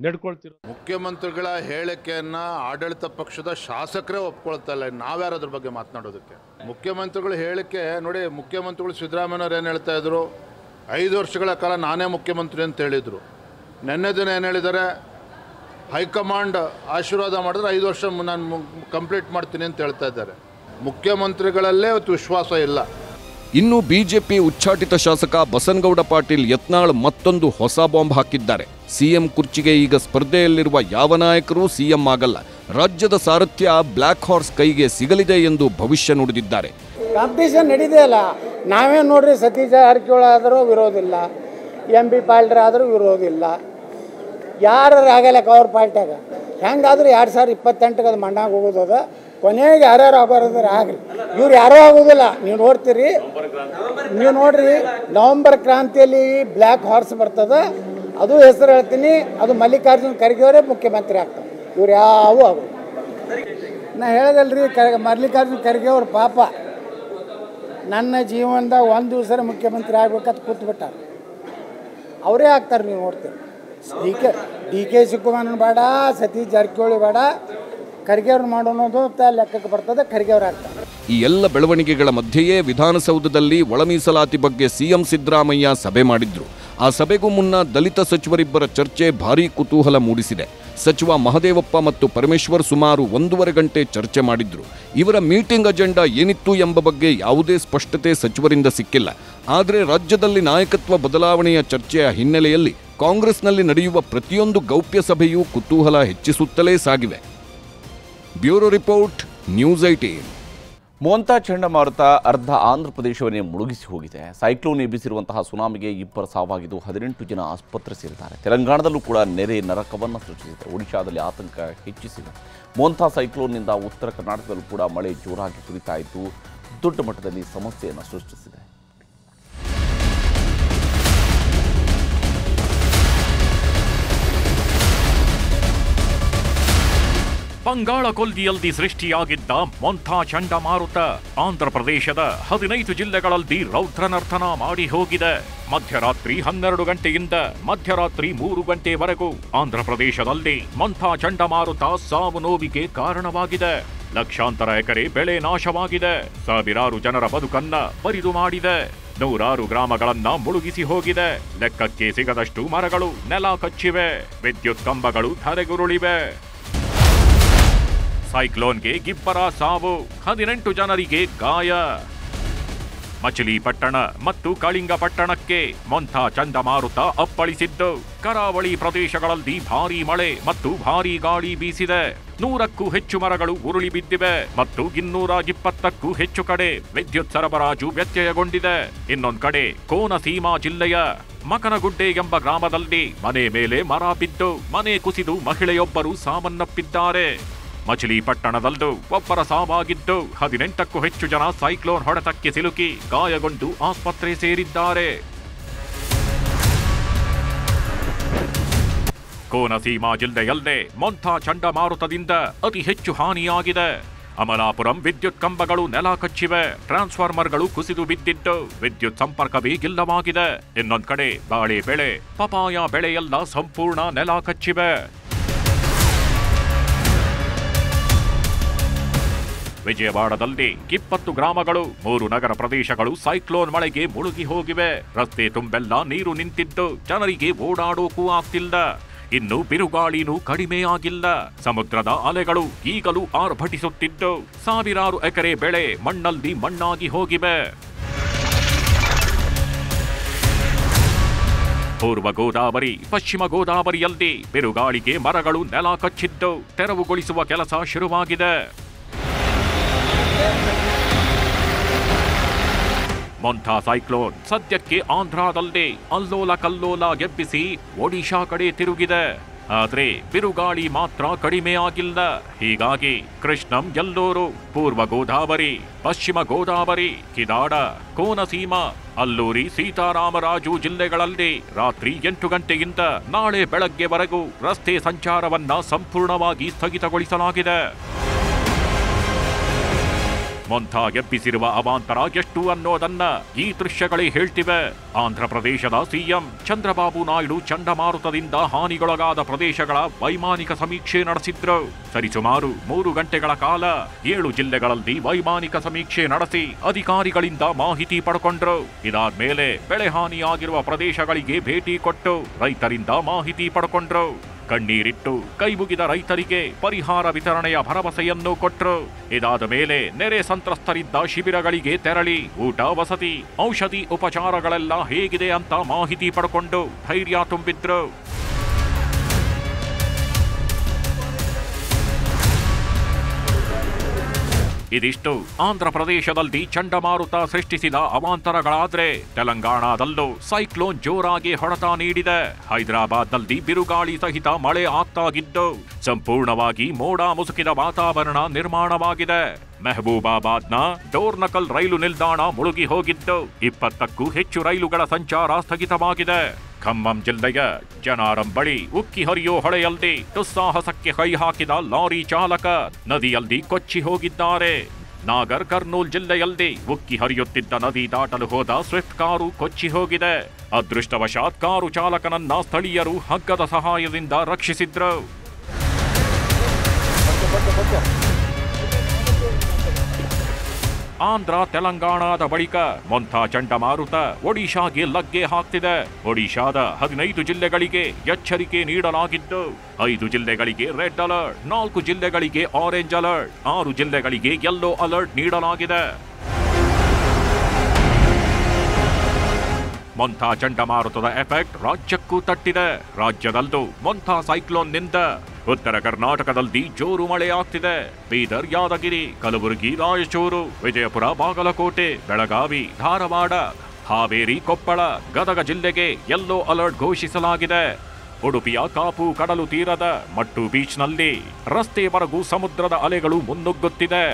ನಡ್ಕೊಳ್ತಿರೋ. ಮುಖ್ಯಮಂತ್ರಿಗಳ ಹೇಳಿಕೆಯನ್ನ ಆಡಳಿತ ಪಕ್ಷದ ಶಾಸಕರೇ ಒಪ್ಕೊಳ್ತಾ ಇಲ್ಲ, ನಾವ್ಯಾರು ಅದ್ರ ಬಗ್ಗೆ ಮಾತನಾಡೋದಕ್ಕೆ? ಮುಖ್ಯಮಂತ್ರಿಗಳ ಹೇಳಿಕೆ ನೋಡಿ, ಮುಖ್ಯಮಂತ್ರಿಗಳು ಸಿದ್ದರಾಮಯ್ಯವ್ರು ಏನು ಹೇಳ್ತಾ ಇದ್ರು, 5 ವರ್ಷಗಳ ಕಾಲ ನಾನೇ ಮುಖ್ಯಮಂತ್ರಿ ಅಂತ ಹೇಳಿದರು. ನಿನ್ನೆ ದಿನ ಏನು ಹೇಳಿದ್ದಾರೆ, ಹೈಕಮಾಂಡ್ ಆಶೀರ್ವಾದ ಮಾಡಿದ್ರೆ 5 ವರ್ಷ ನಾನು ಕಂಪ್ಲೀಟ್ ಮಾಡ್ತೀನಿ ಅಂತ ಹೇಳ್ತಾ ಇದ್ದಾರೆ. ಮುಖ್ಯಮಂತ್ರಿಗಳಲ್ಲೇ ಇವತ್ತು ವಿಶ್ವಾಸ ಇಲ್ಲ. ಇನ್ನು ಬಿಜೆಪಿ ಉಚ್ಚಾಟಿತ ಶಾಸಕ ಬಸನಗೌಡ ಪಾಟೀಲ್ ಯತ್ನಾಳ್ ಮತ್ತೊಂದು ಹೊಸ ಬಾಂಬ್ ಹಾಕಿದ್ದಾರೆ. ಸಿಎಂ ಕುರ್ಚಿಗೆ ಈಗ ಸ್ಪರ್ಧೆಯಲ್ಲಿರುವ ಯಾವ ನಾಯಕರು ಸಿಎಂ ಆಗಲ್ಲ, ರಾಜ್ಯದ ಸಾರಥ್ಯ ಬ್ಲ್ಯಾಕ್ ಹಾರ್ಸ್ ಕೈಗೆ ಸಿಗಲಿದೆ ಎಂದು ಭವಿಷ್ಯ ನುಡಿದಿದ್ದಾರೆ. ಕಾಂಪಿಟೇಷನ್ ನಡೀದೆಯಲ್ಲ, ನಾವೇ ನೋಡ್ರಿ, ಸತೀಶ್ ಜಾರಕಿಹೊಳಿ ಆದರೂ ವಿರೋಧಿಲ್ಲ, MP ಪಾಲ್ಡ್ರ ಆದರೂ ವಿರೋಧಿಲ್ಲ, ಯಾರು ಆಗಲ್ಲಕ್ಕ ಅವ್ರ ಪಾರ್ಟಿಯಾಗ. ಹೆಂಗಾದ್ರೂ 2028 ಅದು ಮಣ್ಣಾಗ ಹೋಗೋದದ, ಕೊನೆಗೆ ಯಾರ್ಯಾರು ಆಗೋದ್ರೆ ಆಗ್ರಿ, ಇವ್ರು ಯಾರೂ ಆಗೋದಿಲ್ಲ. ನೀವು ನೋಡ್ತೀರಿ, ನೀವು ನೋಡ್ರಿ, ನವೆಂಬರ್ ಕ್ರಾಂತಿಯಲ್ಲಿ ಬ್ಲ್ಯಾಕ್ ಹಾರ್ಸ್ ಬರ್ತದೆ, ಅದು ಹೆಸರು ಹೇಳ್ತೀನಿ, ಅದು ಮಲ್ಲಿಕಾರ್ಜುನ್ ಖರ್ಗೆ ಅವರೇ ಮುಖ್ಯಮಂತ್ರಿ ಆಗ್ತಾರೆ. ಇವ್ರು ಯಾವೂ ಆಗೋದು. ನಾ ಹೇಳದಲ್ರಿ, ಮಲ್ಲಿಕಾರ್ಜುನ್ ಖರ್ಗೆ ಅವ್ರ ಪಾಪ ನನ್ನ ಜೀವನದಾಗ 1 ದಿವಸ ಮುಖ್ಯಮಂತ್ರಿ ಆಗ್ಬೇಕಂತ ಕೂತ್ಬಿಟ್ಟಾರ, ಅವರೇ ಆಗ್ತಾರೆ. ನೀವು ನೋಡ್ತೀರಿ, DK ಶಿವಕುಮಾರ್ ಬೇಡ, ಸತೀಶ್ ಜಾರಕಿಹೊಳಿ ಬೇಡ, ಖರ್ಗೆ ಅವ್ರು ಮಾಡೋದು ಲೆಕ್ಕಕ್ಕೆ ಬರ್ತದೆ, ಖರ್ಗೆ ಅವ್ರು ಆಗ್ತಾರೆ. ಈ ಎಲ್ಲ ಬೆಳವಣಿಗೆಗಳ ಮಧ್ಯೆಯೇ ವಿಧಾನಸೌಧದಲ್ಲಿ ಒಳ ಮೀಸಲಾತಿ ಬಗ್ಗೆ ಸಿಎಂ ಸಿದ್ದರಾಮಯ್ಯ ಸಭೆ ಮಾಡಿದ್ರು. ಆ ಸಭೆಗೂ ಮುನ್ನ ದಲಿತ ಸಚಿವರಿಬ್ಬರ ಚರ್ಚೆ ಭಾರೀ ಕುತೂಹಲ ಮೂಡಿಸಿದೆ. ಸಚಿವ ಮಹದೇವಪ್ಪ ಮತ್ತು ಪರಮೇಶ್ವರ್ ಸುಮಾರು 1.5 ಗಂಟೆ ಚರ್ಚೆ ಮಾಡಿದ್ರು. ಇವರ ಮೀಟಿಂಗ್ ಅಜೆಂಡಾ ಏನಿತ್ತು ಎಂಬ ಬಗ್ಗೆ ಯಾವುದೇ ಸ್ಪಷ್ಟತೆ ಸಚಿವರಿಂದ ಸಿಕ್ಕಿಲ್ಲ. ಆದರೆ ರಾಜ್ಯದಲ್ಲಿ ನಾಯಕತ್ವ ಬದಲಾವಣೆಯ ಚರ್ಚೆಯ ಹಿನ್ನೆಲೆಯಲ್ಲಿ ಕಾಂಗ್ರೆಸ್ನಲ್ಲಿ ನಡೆಯುವ ಪ್ರತಿಯೊಂದು ಗೌಪ್ಯ ಸಭೆಯೂ ಕುತೂಹಲ ಹೆಚ್ಚಿಸುತ್ತಲೇ ಸಾಗಿವೆ. Bureau report, news 18. ಮೋಂತಾ ಚಂಡಮಾರುತ ಅರ್ಧ ಆಂಧ್ರ ಪ್ರದೇಶವನ್ನೇ ಮುಳುಗಿಸಿ ಹೋಗಿದೆ. ಸೈಕ್ಲೋನ್ ಎಬ್ಬಿಸಿರುವಂತಹ ಸುನಾಮಿಗೆ 2 ಸಾವಾಗಿದ್ದು 18 ಜನ ಆಸ್ಪತ್ರೆ ಸೇರಿದ್ದಾರೆ. ತೆಲಂಗಾಣದಲ್ಲೂ ಕೂಡ ನೆರೆ ನರಕವನ್ನು ಸೃಷ್ಟಿಸಿದೆ. ಒಡಿಶಾದಲ್ಲಿ ಆತಂಕ ಹೆಚ್ಚಿಸಿದೆ. ಮೋಂತಾ ಸೈಕ್ಲೋನ್ನಿಂದ ಉತ್ತರ ಕರ್ನಾಟಕದಲ್ಲೂ ಕೂಡ ಮಳೆ ಜೋರಾಗಿ ಸುರಿತಾ ಇದ್ದು ದೊಡ್ಡ ಮಟ್ಟದಲ್ಲಿ ಸಮಸ್ಯೆಯನ್ನು ಸೃಷ್ಟಿಸಿದೆ. ಬಂಗಾಳ ಕೊಲ್ಲಿಯಲ್ಲಿ ಸೃಷ್ಟಿಯಾಗಿದ್ದ ಮೊಂಥಾ ಚಂಡಮಾರುತ ಆಂಧ್ರ ಪ್ರದೇಶದ 15 ಜಿಲ್ಲೆಗಳಲ್ಲಿ ರೌದ್ರನರ್ತನ ಮಾಡಿ ಹೋಗಿದೆ. ಮಧ್ಯರಾತ್ರಿ 12 ಗಂಟೆಯಿಂದ ಮಧ್ಯರಾತ್ರಿ 3 ಗಂಟೆವರೆಗೂ ಆಂಧ್ರ ಪ್ರದೇಶದಲ್ಲಿ ಮೊಂಥಾ ಚಂಡಮಾರುತ ಸಾವು ನೋವಿಗೆ ಕಾರಣವಾಗಿದೆ. ಲಕ್ಷಾಂತರ ಎಕರೆ ಬೆಳೆ ನಾಶವಾಗಿದೆ. ಸಾವಿರಾರು ಜನರ ಬದುಕನ್ನ ಬರಿದು ಮಾಡಿದೆ. 100 ಗ್ರಾಮಗಳನ್ನ ಮುಳುಗಿಸಿ ಹೋಗಿದೆ. ಲೆಕ್ಕಕ್ಕೆ ಸಿಗದಷ್ಟು ಮರಗಳು ನೆಲ ಕಚ್ಚಿವೆ. ವಿದ್ಯುತ್ ಕಂಬಗಳು ಧರೆಗುರುಳಿವೆ. ಸೈಕ್ಲೋನ್ಗೆ 2 ಸಾವು, 18 ಜನರಿಗೆ ಗಾಯ. ಮಚಿಲಿಪಟ್ಟಣ ಮತ್ತು ಕಳಿಂಗಪಟ್ಟಣಕ್ಕೆ ಮೊಂಥಾ ಚಂಡಮಾರುತ ಅಪ್ಪಳಿಸಿದ್ದು ಕರಾವಳಿ ಪ್ರದೇಶಗಳಲ್ಲಿ ಭಾರೀ ಮಳೆ ಮತ್ತು ಭಾರೀ ಗಾಳಿ ಬೀಸಿದೆ. 100ಕ್ಕೂ ಹೆಚ್ಚು ಮರಗಳು ಉರುಳಿ ಬಿದ್ದಿವೆ ಮತ್ತು 220ಕ್ಕೂ ಹೆಚ್ಚು ಕಡೆ ವಿದ್ಯುತ್ ಸರಬರಾಜು ವ್ಯತ್ಯಯಗೊಂಡಿದೆ. ಇನ್ನೊಂದು ಕಡೆ ಕೋನಸೀಮಾ ಜಿಲ್ಲೆಯ ಮಕನಗುಡ್ಡೆ ಎಂಬ ಗ್ರಾಮದಲ್ಲಿ ಮನೆ ಮೇಲೆ ಮರ ಬಿದ್ದು ಮನೆ ಕುಸಿದು ಮಹಿಳೆಯೊಬ್ಬರು ಸಾವನ್ನಪ್ಪಿದ್ದಾರೆ. ಮಚಿಲಿಪಟ್ಟಣದಲ್ಲೂ ಒಬ್ಬರ ಸಾವಾಗಿದ್ದು 18ಕ್ಕೂ ಹೆಚ್ಚು ಜನ ಸೈಕ್ಲೋನ್ ಹೊಡೆತಕ್ಕೆ ಸಿಲುಕಿ ಗಾಯಗೊಂಡು ಆಸ್ಪತ್ರೆ ಸೇರಿದ್ದಾರೆ. ಕೋನಸೀಮಾ ಜಿಲ್ಲೆಯಲ್ಲೇ ಮೊಂಥಾ ಚಂಡಮಾರುತದಿಂದ ಅತಿ ಹೆಚ್ಚು ಹಾನಿಯಾಗಿದೆ. ಅಮಲಾಪುರಂ ವಿದ್ಯುತ್ ಕಂಬಗಳು ನೆಲ ಕಚ್ಚಿವೆ. ಟ್ರಾನ್ಸ್ಫಾರ್ಮರ್ಗಳು ಕುಸಿದು ಬಿದ್ದಿದ್ದು ವಿದ್ಯುತ್ ಸಂಪರ್ಕವೇ ಇಲ್ಲವಾಗಿದೆ. ಇನ್ನೊಂದು ಕಡೆ ಬಾಳೆ ಬೆಳೆ, ಪಪಾಯ ಬೆಳೆಯೆಲ್ಲ ಸಂಪೂರ್ಣ ನೆಲ ಕಚ್ಚಿವೆ. ವಿಜಯವಾಡದಲ್ಲಿ 20 ಗ್ರಾಮಗಳು, 3 ನಗರ ಪ್ರದೇಶಗಳು ಸೈಕ್ಲೋನ್ ಮಳೆಗೆ ಮುಳುಗಿ ಹೋಗಿವೆ. ರಸ್ತೆ ತುಂಬೆಲ್ಲ ನೀರು ನಿಂತಿದ್ದು ಜನರಿಗೆ ಓಡಾಡೋಕೂ ಆಗ್ತಿಲ್ಲ. ಇನ್ನು ಬಿರುಗಾಳಿನೂ ಕಡಿಮೆ ಆಗಿಲ್ಲ. ಸಮುದ್ರದ ಅಲೆಗಳು ಈಗಲೂ ಆರ್ಭಟಿಸುತ್ತಿದ್ದು ಸಾವಿರಾರು ಎಕರೆ ಬೆಳೆ ಮಣ್ಣಲ್ಲಿ ಮಣ್ಣಾಗಿ ಹೋಗಿವೆ. ಪೂರ್ವ ಗೋದಾವರಿ, ಪಶ್ಚಿಮ ಗೋದಾವರಿಯಲ್ಲಿ ಬಿರುಗಾಳಿಗೆ ಮರಗಳು ನೆಲ ಕಚ್ಚಿದ್ದು ತೆರವುಗೊಳಿಸುವ ಕೆಲಸ ಶುರುವಾಗಿದೆ. ಮೊಂಥಾ ಸೈಕ್ಲೋನ್ ಸದ್ಯಕ್ಕೆ ಆಂಧ್ರದಲ್ಲಿ ಅಲ್ಲೋಲ ಕಲ್ಲೋಲ ಎಬ್ಬಿಸಿ ಒಡಿಶಾ ಕಡೆ ತಿರುಗಿದೆ. ಆದರೆ ಬಿರುಗಾಳಿ ಮಾತ್ರ ಕಡಿಮೆ ಆಗಿಲ್ಲ. ಹೀಗಾಗಿ ಕೃಷ್ಣಂ, ಎಲ್ಲೂರು, ಪೂರ್ವ ಗೋದಾವರಿ, ಪಶ್ಚಿಮ ಗೋದಾವರಿ, ಕಿದಾಡ, ಕೋನಸೀಮಾ, ಅಲ್ಲೂರಿ, ಸೀತಾರಾಮರಾಜು ಜಿಲ್ಲೆಗಳಲ್ಲಿ ರಾತ್ರಿ 8 ಗಂಟೆಯಿಂದ ನಾಳೆ ಬೆಳಗ್ಗೆವರೆಗೂ ರಸ್ತೆ ಸಂಚಾರವನ್ನ ಸಂಪೂರ್ಣವಾಗಿ ಸ್ಥಗಿತಗೊಳಿಸಲಾಗಿದೆ. ಮೊಂಥ ಎಬ್ಬಿಸಿರುವ ಅವಾಂತರ ಎಷ್ಟು ಅನ್ನೋದನ್ನ ಈ ದೃಶ್ಯಗಳೇ ಹೇಳ್ತಿವೆ. ಆಂಧ್ರ ಪ್ರದೇಶದ ಸಿಎಂ ಚಂದ್ರಬಾಬು ನಾಯ್ಡು ಚಂಡಮಾರುತದಿಂದ ಹಾನಿಗೊಳಗಾದ ಪ್ರದೇಶಗಳ ವೈಮಾನಿಕ ಸಮೀಕ್ಷೆ ನಡೆಸಿದ್ರು. ಸರಿಸುಮಾರು 3 ಗಂಟೆಗಳ ಕಾಲ 7 ಜಿಲ್ಲೆಗಳಲ್ಲಿ ವೈಮಾನಿಕ ಸಮೀಕ್ಷೆ ನಡೆಸಿ ಅಧಿಕಾರಿಗಳಿಂದ ಮಾಹಿತಿ ಪಡ್ಕೊಂಡ್ರು. ಇದಾದ್ಮೇಲೆ ಬೆಳೆ ಹಾನಿಯಾಗಿರುವ ಪ್ರದೇಶಗಳಿಗೆ ಭೇಟಿ ಕೊಟ್ಟು ರೈತರಿಂದ ಮಾಹಿತಿ ಪಡ್ಕೊಂಡ್ರು. ಕಣ್ಣೀರಿಟ್ಟು ಕೈಮುಗಿದ ರೈತರಿಗೆ ಪರಿಹಾರ ವಿತರಣೆಯ ಭರವಸೆಯನ್ನು ಕೊಟ್ಟರು. ಇದಾದ ಮೇಲೆ ನೆರೆ ಸಂತ್ರಸ್ತರಿದ್ದ ಶಿಬಿರಗಳಿಗೆ ತೆರಳಿ ಊಟ, ವಸತಿ, ಔಷಧಿ, ಉಪಚಾರಗಳೆಲ್ಲ ಹೇಗಿದೆ ಅಂತ ಮಾಹಿತಿ ಪಡ್ಕೊಂಡು ಧೈರ್ಯ ತುಂಬಿದ್ರು. ಇದಿಷ್ಟು ಆಂಧ್ರ ಪ್ರದೇಶದಲ್ಲಿ ಚಂಡಮಾರುತ ಸೃಷ್ಟಿಸಿದ ಅವಾಂತರಗಳಾದ್ರೆ, ತೆಲಂಗಾಣದಲ್ಲೂ ಸೈಕ್ಲೋನ್ ಜೋರಾಗಿ ಹೊಡೆತ ನೀಡಿದೆ. ಹೈದರಾಬಾದ್ನಲ್ಲಿ ಬಿರುಗಾಳಿ ಸಹಿತ ಮಳೆ ಆಗ್ತಾಗಿದ್ದು ಸಂಪೂರ್ಣವಾಗಿ ಮೋಡ ಮುಸುಕಿದ ವಾತಾವರಣ ನಿರ್ಮಾಣವಾಗಿದೆ. ಮೆಹಬೂಬಾಬಾದ್ನ ಡೋರ್ನಕಲ್ ರೈಲು ನಿಲ್ದಾಣ ಮುಳುಗಿ ಹೋಗಿದ್ದು 20ಕ್ಕೂ ಹೆಚ್ಚು ರೈಲುಗಳ ಸಂಚಾರ ಸ್ಥಗಿತವಾಗಿದೆ. ಖಮ್ಮಂ ಜಿಲ್ಲೆಯ ಜನಾರಂ ಬಳಿ ಉಕ್ಕಿ ಹರಿಯೋ ಹೊಳೆಯಲ್ಲಿ ದುಸ್ಸಾಹಸಕ್ಕೆ ಕೈ ಹಾಕಿದ ಲಾರಿ ಚಾಲಕ ನದಿಯಲ್ಲಿ ಕೊಚ್ಚಿ ಹೋಗಿದ್ದಾರೆ. ನಾಗರ್ ಕರ್ನೂಲ್ ಜಿಲ್ಲೆಯಲ್ಲಿ ಉಕ್ಕಿ ಹರಿಯುತ್ತಿದ್ದ ನದಿ ದಾಟಲು ಹೋದ ಸ್ವಿಫ್ಟ್ ಕಾರು ಕೊಚ್ಚಿ ಹೋಗಿದೆ. ಅದೃಷ್ಟವಶಾತ್ ಕಾರು ಚಾಲಕನನ್ನ ಸ್ಥಳೀಯರು ಹಗ್ಗದ ಸಹಾಯದಿಂದ ರಕ್ಷಿಸಿದ್ರು. ಆಂಧ್ರ ತೆಲಂಗಾಣದ ಬಳಿಕ ಮೊಂಥ ಚಂಡಮಾರುತ ಒಡಿಶಾಗೆ ಲಗ್ಗೆ ಹಾಕ್ತಿದೆ. ಒಡಿಶಾದ 15 ಜಿಲ್ಲೆಗಳಿಗೆ ಎಚ್ಚರಿಕೆ ನೀಡಲಾಗಿದ್ದು 5 ಜಿಲ್ಲೆಗಳಿಗೆ ರೆಡ್ ಅಲರ್ಟ್, 4 ಜಿಲ್ಲೆಗಳಿಗೆ ಆರೆಂಜ್ ಅಲರ್ಟ್, 6 ಜಿಲ್ಲೆಗಳಿಗೆ ಯೆಲ್ಲೋ ಅಲರ್ಟ್ ನೀಡಲಾಗಿದೆ. ಮೊಂಥ ಚಂಡಮಾರುತದ ಎಫೆಕ್ಟ್ ರಾಜ್ಯಕ್ಕೂ ತಟ್ಟಿದೆ. ರಾಜ್ಯದಲ್ಲೂ ಮೊಂಥ ಸೈಕ್ಲೋನ್ನಿಂದ ಉತ್ತರ ಕರ್ನಾಟಕದಲ್ಲಿ ಜೋರು ಮಳೆಯಾಗ್ತಿದೆ. ಬೀದರ್, ಯಾದಗಿರಿ, ಕಲಬುರಗಿ, ರಾಯಚೂರು, ವಿಜಯಪುರ, ಬಾಗಲಕೋಟೆ, ಬೆಳಗಾವಿ, ಧಾರವಾಡ, ಹಾವೇರಿ, ಕೊಪ್ಪಳ, ಗದಗ ಜಿಲ್ಲೆಗೆ ಯೆಲ್ಲೋ ಅಲರ್ಟ್ ಘೋಷಿಸಲಾಗಿದೆ. ಉಡುಪಿಯ ಕಾಪು ಕಡಲು ತೀರದ ಮಟ್ಟು ಬೀಚ್ನಲ್ಲಿ ರಸ್ತೆವರೆಗೂ ಸಮುದ್ರದ ಅಲೆಗಳು ಮುನ್ನುಗ್ಗುತ್ತಿದೆ.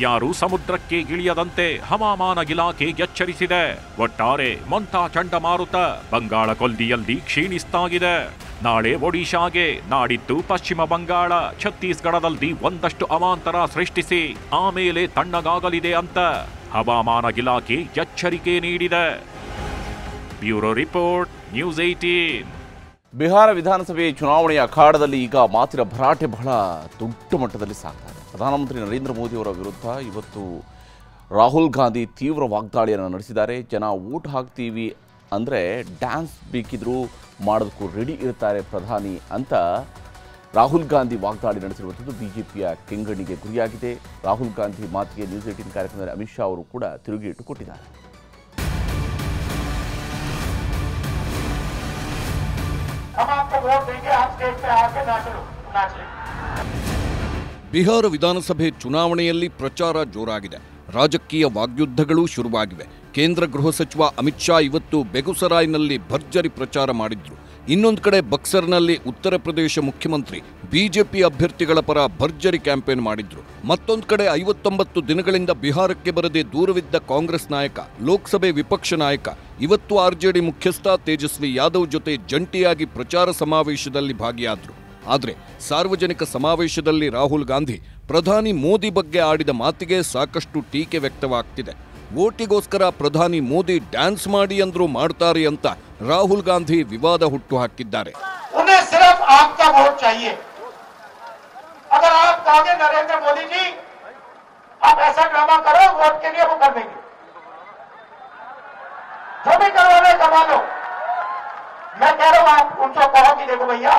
ಯಾರು ಸಮುದ್ರಕ್ಕೆ ಇಳಿಯದಂತೆ ಹವಾಮಾನ ಇಲಾಖೆ ಎಚ್ಚರಿಸಿದೆ. ಒಟ್ಟಾರೆ ಮೊಂಥ ಚಂಡಮಾರುತ ಬಂಗಾಳ ಕೊಲ್ಲಿಯಲ್ಲಿ ಕ್ಷೀಣಿಸ್ತಾಗಿದೆ. ನಾಳೆ ಒಡಿಶಾಗೆ, ನಾಡಿದ್ದು ಪಶ್ಚಿಮ ಬಂಗಾಳ, ಛತ್ತೀಸ್ಗಢದಲ್ಲಿ ಒಂದಷ್ಟು ಅವಾಂತರ ಸೃಷ್ಟಿಸಿ ಆಮೇಲೆ ತಣ್ಣಗಾಗಲಿದೆ ಅಂತ ಹವಾಮಾನ ಇಲಾಖೆ ಎಚ್ಚರಿಕೆ ನೀಡಿದೆ. Bureau report, news 18. ಬಿಹಾರ ವಿಧಾನಸಭೆ ಚುನಾವಣೆಯ ಅಖಾಡದಲ್ಲಿ ಈಗ ಮಾತಿನ ಭರಾಟೆ ಬಹಳ ದೊಡ್ಡ ಮಟ್ಟದಲ್ಲಿ ಸಾಗ್ತಾ ಇದೆ. ಪ್ರಧಾನಮಂತ್ರಿ ನರೇಂದ್ರ ಮೋದಿ ಅವರ ವಿರುದ್ಧ ಇವತ್ತು ರಾಹುಲ್ ಗಾಂಧಿ ತೀವ್ರ ವಾಗ್ದಾಳಿಯನ್ನು ನಡೆಸಿದ್ದಾರೆ. ಜನ ವೋಟ್ ಹಾಕ್ತೀವಿ ಅಂದರೆ ಡ್ಯಾನ್ಸ್ ಬೇಕಿದ್ರೂ ಮಾಡೋದಕ್ಕೂ ರೆಡಿ ಇರ್ತಾರೆ ಪ್ರಧಾನಿ ಅಂತ ರಾಹುಲ್ ಗಾಂಧಿ ವಾಗ್ದಾಳಿ ನಡೆಸಿರುವಂಥದ್ದು ಬಿಜೆಪಿಯ ಕೆಂಗಣ್ಣಿಗೆ ಗುರಿಯಾಗಿದೆ. ರಾಹುಲ್ ಗಾಂಧಿ ಮಾತಿಗೆ ನ್ಯೂಸ್ 18 ಕಾರ್ಯಕ್ರಮದಲ್ಲಿ ಅಮಿತ್ ಶಾ ಅವರು ಕೂಡ ತಿರುಗೇಟು ಕೊಟ್ಟಿದ್ದಾರೆ. ಬಿಹಾರ ವಿಧಾನಸಭೆ ಚುನಾವಣೆಯಲ್ಲಿ ಪ್ರಚಾರ ಜೋರಾಗಿದೆ. ರಾಜಕೀಯ ವಾಗ್ಯುದ್ಧಗಳು ಶುರುವಾಗಿವೆ. ಕೇಂದ್ರ ಗೃಹ ಸಚಿವ ಅಮಿತ್ ಶಾ ಇವತ್ತು ಬೆಗುಸರಾಯ್ನಲ್ಲಿ ಭರ್ಜರಿ ಪ್ರಚಾರ ಮಾಡಿದ್ರು. ಇನ್ನೊಂದು ಕಡೆ ಬಕ್ಸರ್ನಲ್ಲಿ ಉತ್ತರ ಪ್ರದೇಶ ಮುಖ್ಯಮಂತ್ರಿ ಬಿಜೆಪಿ ಅಭ್ಯರ್ಥಿಗಳ ಪರ ಭರ್ಜರಿ ಕ್ಯಾಂಪೇನ್ ಮಾಡಿದ್ರು. ಮತ್ತೊಂದು ಕಡೆ 59 ದಿನಗಳಿಂದ ಬಿಹಾರಕ್ಕೆ ಬರದೆ ದೂರವಿದ್ದ ಕಾಂಗ್ರೆಸ್ ನಾಯಕ, ಲೋಕಸಭೆ ವಿಪಕ್ಷ ನಾಯಕ ಇವತ್ತು ಆರ್ಜೆಡಿ ಮುಖ್ಯಸ್ಥ ತೇಜಸ್ವಿ ಯಾದವ್ ಜೊತೆ ಜಂಟಿಯಾಗಿ ಪ್ರಚಾರ ಸಮಾವೇಶದಲ್ಲಿ ಭಾಗಿಯಾದ್ರು. ಆದರೆ ಸಾರ್ವಜನಿಕ ಸಮಾವೇಶದಲ್ಲಿ ರಾಹುಲ್ ಗಾಂಧಿ ಪ್ರಧಾನಿ ಮೋದಿ ಬಗ್ಗೆ ಆಡಿದ ಮಾತಿಗೆ ಸಾಕಷ್ಟು ಟೀಕೆ ವ್ಯಕ್ತವಾಗ್ತಿದೆ. ವೋಟಿಗೋಸ್ಕರ ಪ್ರಧಾನಿ ಮೋದಿ ಡ್ಯಾನ್ಸ್ ಮಾಡಿ ಅಂದ್ರೂ ಮಾಡ್ತಾರೆ ಅಂತ ರಾಹುಲ್ ಗಾಂಧಿ ವಿವಾದ ಹುಟ್ಟು ಹಾಕಿದ್ದಾರೆ. नरेंद्र मोदी जी आप ऐसा ड्रामा करो, वोट के लिए वो कर देंगे, जो भी करवाना करवा लो। मैं कह रहा हूं आप उनको कहो कि देखो भैया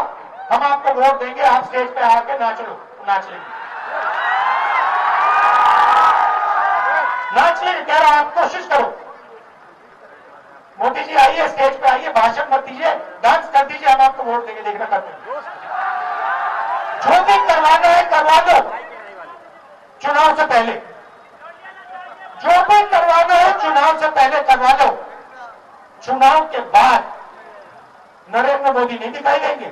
हम आपको वोट देंगे, आप स्टेज पे आके नाच लेंगे, कह रहा हूं आप कोशिश करो। मोदी जी आइए, स्टेज पे आइए, भाषण मत दीजिए, डांस कर दीजिए, हम आपको वोट देंगे, देखना करते हैं। जो भी करवाना है करवा लो चुनाव से पहले, जो भी करवाना है चुनाव से पहले करवा लो। चुनाव के बाद नरेंद्र मोदी नहीं दिखाई देंगे।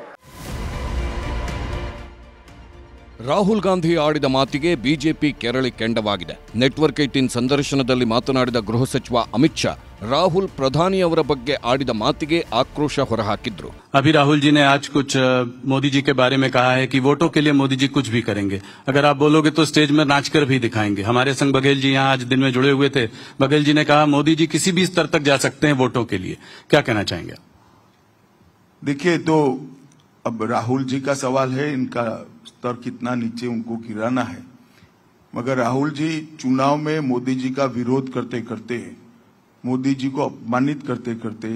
ರಾಹುಲ್ ಗಾಂಧಿ ಆಡಿದ ಮಾತಿಗೆ ಬಿಜೆಪಿ ಕೆರಳಿ ಕೆಂಡವಾಗಿದೆ. ನೆಟ್ವರ್ಕ್ 18 ಸಂದರ್ಶನದಲ್ಲಿ ಮಾತನಾಡಿದ ಗೃಹ ಸಚಿವ ಅಮಿತ್ ಶಾ ರಾಹುಲ್ ಪ್ರಧಾನಿಯವರ ಬಗ್ಗೆ ಆಡಿದ ಮಾತಿಗೆ ಆಕ್ರೋಶ ಹೊರಹಾಕಿದ್ರು. अभी राहुल जी ने आज कुछ मोदी जी के बारे में कहा है कि वोटों के लिए मोदी जी कुछ भी करेंगे. अगर आप बोलोगे तो स्टेज में नाचकर भी दिखाएंगे. हमारे संग बघेल जी यहाँ आज दिन में जुड़े हुए थे. बघेल जी ने कहा मोदी जी किसी भी स्तर तक जा सकते हैं वोटों के लिए. क्या कहना चाहेंगे? देखिए, तो अब राहुल जी का सवाल है, इनका स्तर कितना नीचे उनको गिराना है. मगर राहुल जी चुनाव में मोदी जी का विरोध करते करते, मोदी जी को अपमानित करते करते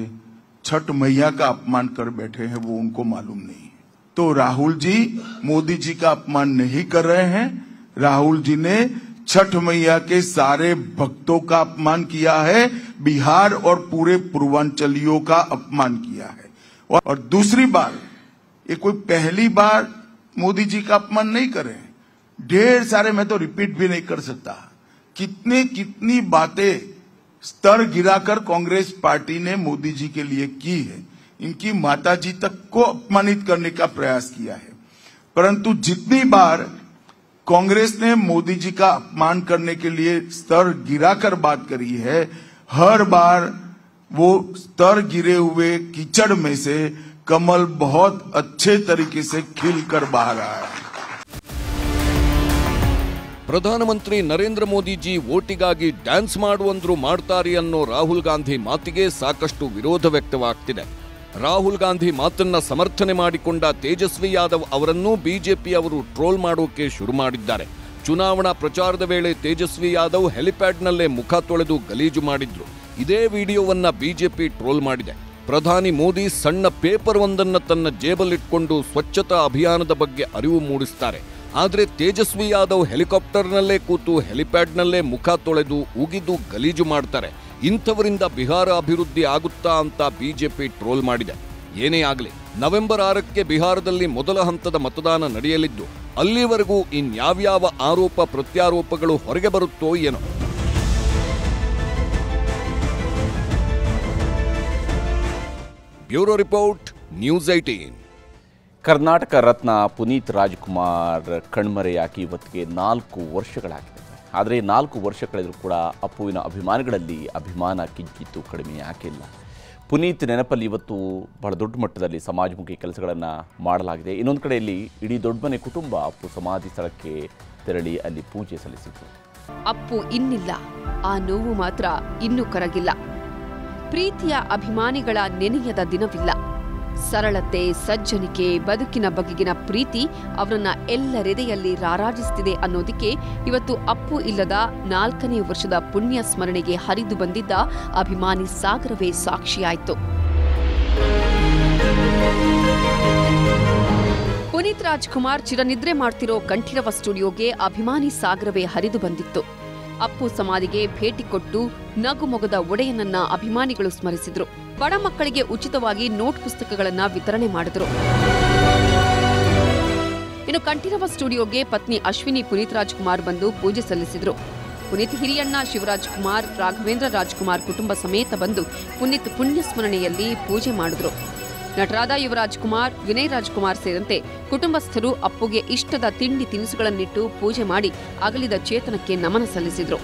छठ मैया का अपमान कर बैठे हैं, वो उनको मालूम नहीं है. तो राहुल जी मोदी जी का अपमान नहीं कर रहे हैं. राहुल जी ने छठ मैया के सारे भक्तों का अपमान किया है, बिहार और पूरे पूर्वांचलियों का अपमान किया है. और दूसरी बार, ये कोई पहली बार मोदी जी का अपमान नहीं करे. ढेर सारे, मैं तो रिपीट भी नहीं कर सकता, कितनी बातें स्तर गिराकर कांग्रेस पार्टी ने मोदी जी के लिए की है. इनकी माताजी तक को अपमानित करने का प्रयास किया है. परंतु जितनी बार कांग्रेस ने मोदी जी का अपमान करने के लिए स्तर गिराकर बात करी है, हर बार वो स्तर गिरे हुए कीचड़ में से कमल बहुत अच्छे तरीके से खिलकर बाहर आया है. ಪ್ರಧಾನಮಂತ್ರಿ ನರೇಂದ್ರ ಮೋದಿಜಿ ವೋಟಿಗಾಗಿ ಡ್ಯಾನ್ಸ್ ಮಾಡುವಂದ್ರು ಮಾಡ್ತಾರೆ ಅನ್ನೋ ರಾಹುಲ್ ಗಾಂಧಿ ಮಾತಿಗೆ ಸಾಕಷ್ಟು ವಿರೋಧ ವ್ಯಕ್ತವಾಗ್ತಿದೆ. ರಾಹುಲ್ ಗಾಂಧಿ ಮಾತನ್ನ ಸಮರ್ಥನೆ ಮಾಡಿಕೊಂಡ ತೇಜಸ್ವಿ ಯಾದವ್ ಅವರನ್ನು ಬಿಜೆಪಿ ಅವರು ಟ್ರೋಲ್ ಮಾಡೋಕೆ ಶುರು ಮಾಡಿದ್ದಾರೆ. ಚುನಾವಣಾ ಪ್ರಚಾರದ ವೇಳೆ ತೇಜಸ್ವಿ ಯಾದವ್ ಹೆಲಿಪ್ಯಾಡ್ನಲ್ಲೇ ಮುಖ ತೊಳೆದು ಗಲೀಜು ಮಾಡಿದ್ರು. ಇದೇ ವಿಡಿಯೋವನ್ನ ಬಿಜೆಪಿ ಟ್ರೋಲ್ ಮಾಡಿದೆ. ಪ್ರಧಾನಿ ಮೋದಿ ಸಣ್ಣ ಪೇಪರ್ ಒಂದನ್ನ ತನ್ನ ಜೇಬಲ್ಲಿಟ್ಕೊಂಡು ಸ್ವಚ್ಛತಾ ಅಭಿಯಾನದ ಬಗ್ಗೆ ಅರಿವು ಮೂಡಿಸ್ತಾರೆ. ಆದರೆ ತೇಜಸ್ವಿ ಯಾದವ್ ಹೆಲಿಕಾಪ್ಟರ್ನಲ್ಲೇ ಕೂತು ಹೆಲಿಪ್ಯಾಡ್ನಲ್ಲೇ ಮುಖ ತೊಳೆದು ಉಗಿದು ಗಲೀಜು ಮಾಡ್ತಾರೆ. ಇಂಥವರಿಂದ ಬಿಹಾರ ಅಭಿವೃದ್ಧಿ ಆಗುತ್ತಾ ಅಂತ ಬಿಜೆಪಿ ಟ್ರೋಲ್ ಮಾಡಿದೆ. ಏನೇ ಆಗಲಿ, ನವೆಂಬರ್ 6ಕ್ಕೆ ಬಿಹಾರದಲ್ಲಿ ಮೊದಲ ಹಂತದ ಮತದಾನ ನಡೆಯಲಿದ್ದು, ಅಲ್ಲಿವರೆಗೂ ಇನ್ಯಾವ್ಯಾವ ಆರೋಪ ಪ್ರತ್ಯಾರೋಪಗಳು ಹೊರಗೆ ಬರುತ್ತೋ ಏನೋ. Bureau report, news 18. Karnataka Ratna Puneeth Rajkumar ಕಣ್ಮರೆಯಾಗಿ ಇವತ್ತಿಗೆ 4 ವರ್ಷಗಳಾಗಿದೆ. ಆದರೆ 4 ವರ್ಷ ಕಳೆದರೂ ಕೂಡ ಅಪ್ಪುವಿನ ಅಭಿಮಾನಿಗಳಲ್ಲಿ ಅಭಿಮಾನ ಕಿಂಚಿತ್ತು ಕಡಿಮೆ ಯಾಕಿಲ್ಲ. ಪುನೀತ್ ನೆನಪಲ್ಲಿ ಇವತ್ತು ಬಹಳ ದೊಡ್ಡ ಮಟ್ಟದಲ್ಲಿ ಸಮಾಜಮುಖಿ ಕೆಲಸಗಳನ್ನು ಮಾಡಲಾಗಿದೆ. ಇನ್ನೊಂದು ಕಡೆಯಲ್ಲಿ ಇಡೀ ದೊಡ್ಡಮನೆ ಕುಟುಂಬ ಅಪ್ಪು ಸಮಾಧಿ ಸ್ಥಳಕ್ಕೆ ತೆರಳಿ ಅಲ್ಲಿ ಪೂಜೆ ಸಲ್ಲಿಸಿತು. ಅಪ್ಪು ಇನ್ನಿಲ್ಲ, ಆ ನೋವು ಮಾತ್ರ ಇನ್ನೂ ಕರಗಿಲ್ಲ. ಪ್ರೀತಿಯ ಅಭಿಮಾನಿಗಳ ನೆನೆಯದ ದಿನವಿಲ್ಲ. ಸರಳತೆ, ಸಜ್ಜನಿಕೆ, ಬದುಕಿನ ಬಗೆಗಿನ ಪ್ರೀತಿ ಅವರನ್ನ ಎಲ್ಲರೆದೆಯಲ್ಲಿ ರಾರಾಜಿಸುತ್ತಿದೆ ಅನ್ನೋದಕ್ಕೆ ಇವತ್ತು ಅಪ್ಪು ಇಲ್ಲದ 4ನೇ ವರ್ಷದ ಪುಣ್ಯ ಸ್ಮರಣೆಗೆ ಹರಿದು ಬಂದಿದ್ದ ಅಭಿಮಾನಿ ಸಾಗರವೇ ಸಾಕ್ಷಿಯಾಯಿತು. ಪುನೀತ್ ರಾಜ್ಕುಮಾರ್ ಚಿರನಿದ್ರೆ ಮಾಡ್ತಿರೋ ಕಂಠೀರವ ಸ್ಟುಡಿಯೋಗೆ ಅಭಿಮಾನಿ ಸಾಗರವೇ ಹರಿದು ಬಂದಿತ್ತು. ಅಪ್ಪು ಸಮಾಧಿಗೆ ಭೇಟಿ ಕೊಟ್ಟು ನಗುಮೊಗದ ಒಡೆಯನನ್ನ ಅಭಿಮಾನಿಗಳು ಸ್ಮರಿಸಿದ್ರು. ಬಡ ಮಕ್ಕಳಿಗೆ ಉಚಿತವಾಗಿ ನೋಟ್ ಪುಸ್ತಕಗಳನ್ನ ವಿತರಣೆ ಮಾಡಿದ್ರು. ಇನ್ನು ಕಂಠೀರವ ಸ್ಟುಡಿಯೋಗೆ ಪತ್ನಿ ಅಶ್ವಿನಿ ಪುನೀತ್ ರಾಜ್ಕುಮಾರ್ ಬಂದು ಪೂಜೆ ಸಲ್ಲಿಸಿದ್ರು. ಪುನೀತ್ ಹಿರಿಯಣ್ಣ ಶಿವರಾಜ್ ಕುಮಾರ್, ರಾಘವೇಂದ್ರ ರಾಜ್ಕುಮಾರ್ ಕುಟುಂಬ ಸಮೇತ ಬಂದು ಪುನೀತ್ ಪುಣ್ಯ ಸ್ಮರಣೆಯಲ್ಲಿ ಪೂಜೆ ಮಾಡಿದ್ರು. ನಟರಾದ ಯುವರಾಜ್ ಕುಮಾರ್, ವಿನಯ್ ರಾಜ್ಕುಮಾರ್ ಸೇರಿದಂತೆ ಕುಟುಂಬಸ್ಥರು ಅಪ್ಪುಗೆ ಇಷ್ಟದ ತಿಂಡಿ ತಿನಿಸುಗಳನ್ನಿಟ್ಟು ಪೂಜೆ ಮಾಡಿ ಅಗಲಿದ ಚೇತನಕ್ಕೆ ನಮನ ಸಲ್ಲಿಸಿದ್ರು.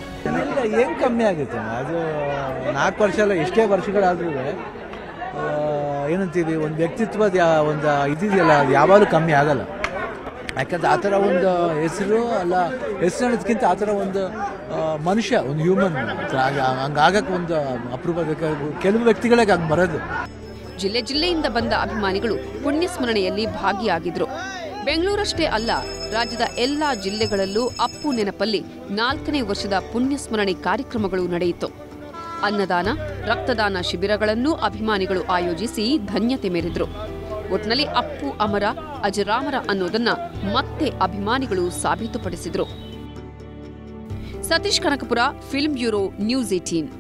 ಏನ್ ಕಮ್ಮಿ ಆಗುತ್ತೆ, ಅದು 4 ವರ್ಷ ಅಲ್ಲ, ಎಷ್ಟೇ ವರ್ಷಗಳಾದ್ರೂ ಏನಂತೀವಿ, ಒಂದು ವ್ಯಕ್ತಿತ್ವದ ಒಂದು ಇದಿದೆಯಲ್ಲ, ಅದು ಯಾವಾಗಲೂ ಕಮ್ಮಿ ಆಗಲ್ಲ. ಯಾಕಂದ್ರೆ ಆ ಥರ ಒಂದು ಹೆಸರು ಅಲ್ಲ, ಹೆಸರು ಅನ್ನೋದಕ್ಕಿಂತ ಆ ಥರ ಒಂದು ಮನುಷ್ಯ, ಒಂದು ಹ್ಯೂಮನ್ ಹಂಗಾಗಕ್ಕೆ ಒಂದು ಅಪರೂಪ. ಕೆಲವು ವ್ಯಕ್ತಿಗಳಿಗೆ ಹಂಗೆ ಬರೋದು. ಜಿಲ್ಲೆ ಜಿಲ್ಲೆಯಿಂದ ಬಂದ ಅಭಿಮಾನಿಗಳು ಪುಣ್ಯ ಸ್ಮರಣೆಯಲ್ಲಿ ಭಾಗಿಯಾಗಿದ್ರು. ಬೆಂಗಳೂರಷ್ಟೇ ಅಲ್ಲ, ರಾಜ್ಯದ ಎಲ್ಲಾ ಜಿಲ್ಲೆಗಳಲ್ಲೂ ಅಪ್ಪು ನೆನಪಲ್ಲಿ 4ನೇ ವರ್ಷದ ಪುಣ್ಯ ಸ್ಮರಣೆ ಕಾರ್ಯಕ್ರಮಗಳು ನಡೆಯಿತು. ಅನ್ನದಾನ, ರಕ್ತದಾನ ಶಿಬಿರಗಳನ್ನು ಅಭಿಮಾನಿಗಳು ಆಯೋಜಿಸಿ ಧನ್ಯತೆ ಮೆರೆದ್ರು. ಒಟ್ನಲ್ಲಿ ಅಪ್ಪು ಅಮರ, ಅಜರಾಮರ ಅನ್ನೋದನ್ನ ಮತ್ತೆ ಅಭಿಮಾನಿಗಳು ಸಾಬೀತುಪಡಿಸಿದ್ರು. Satish Kanakapura, film bureau, news 18.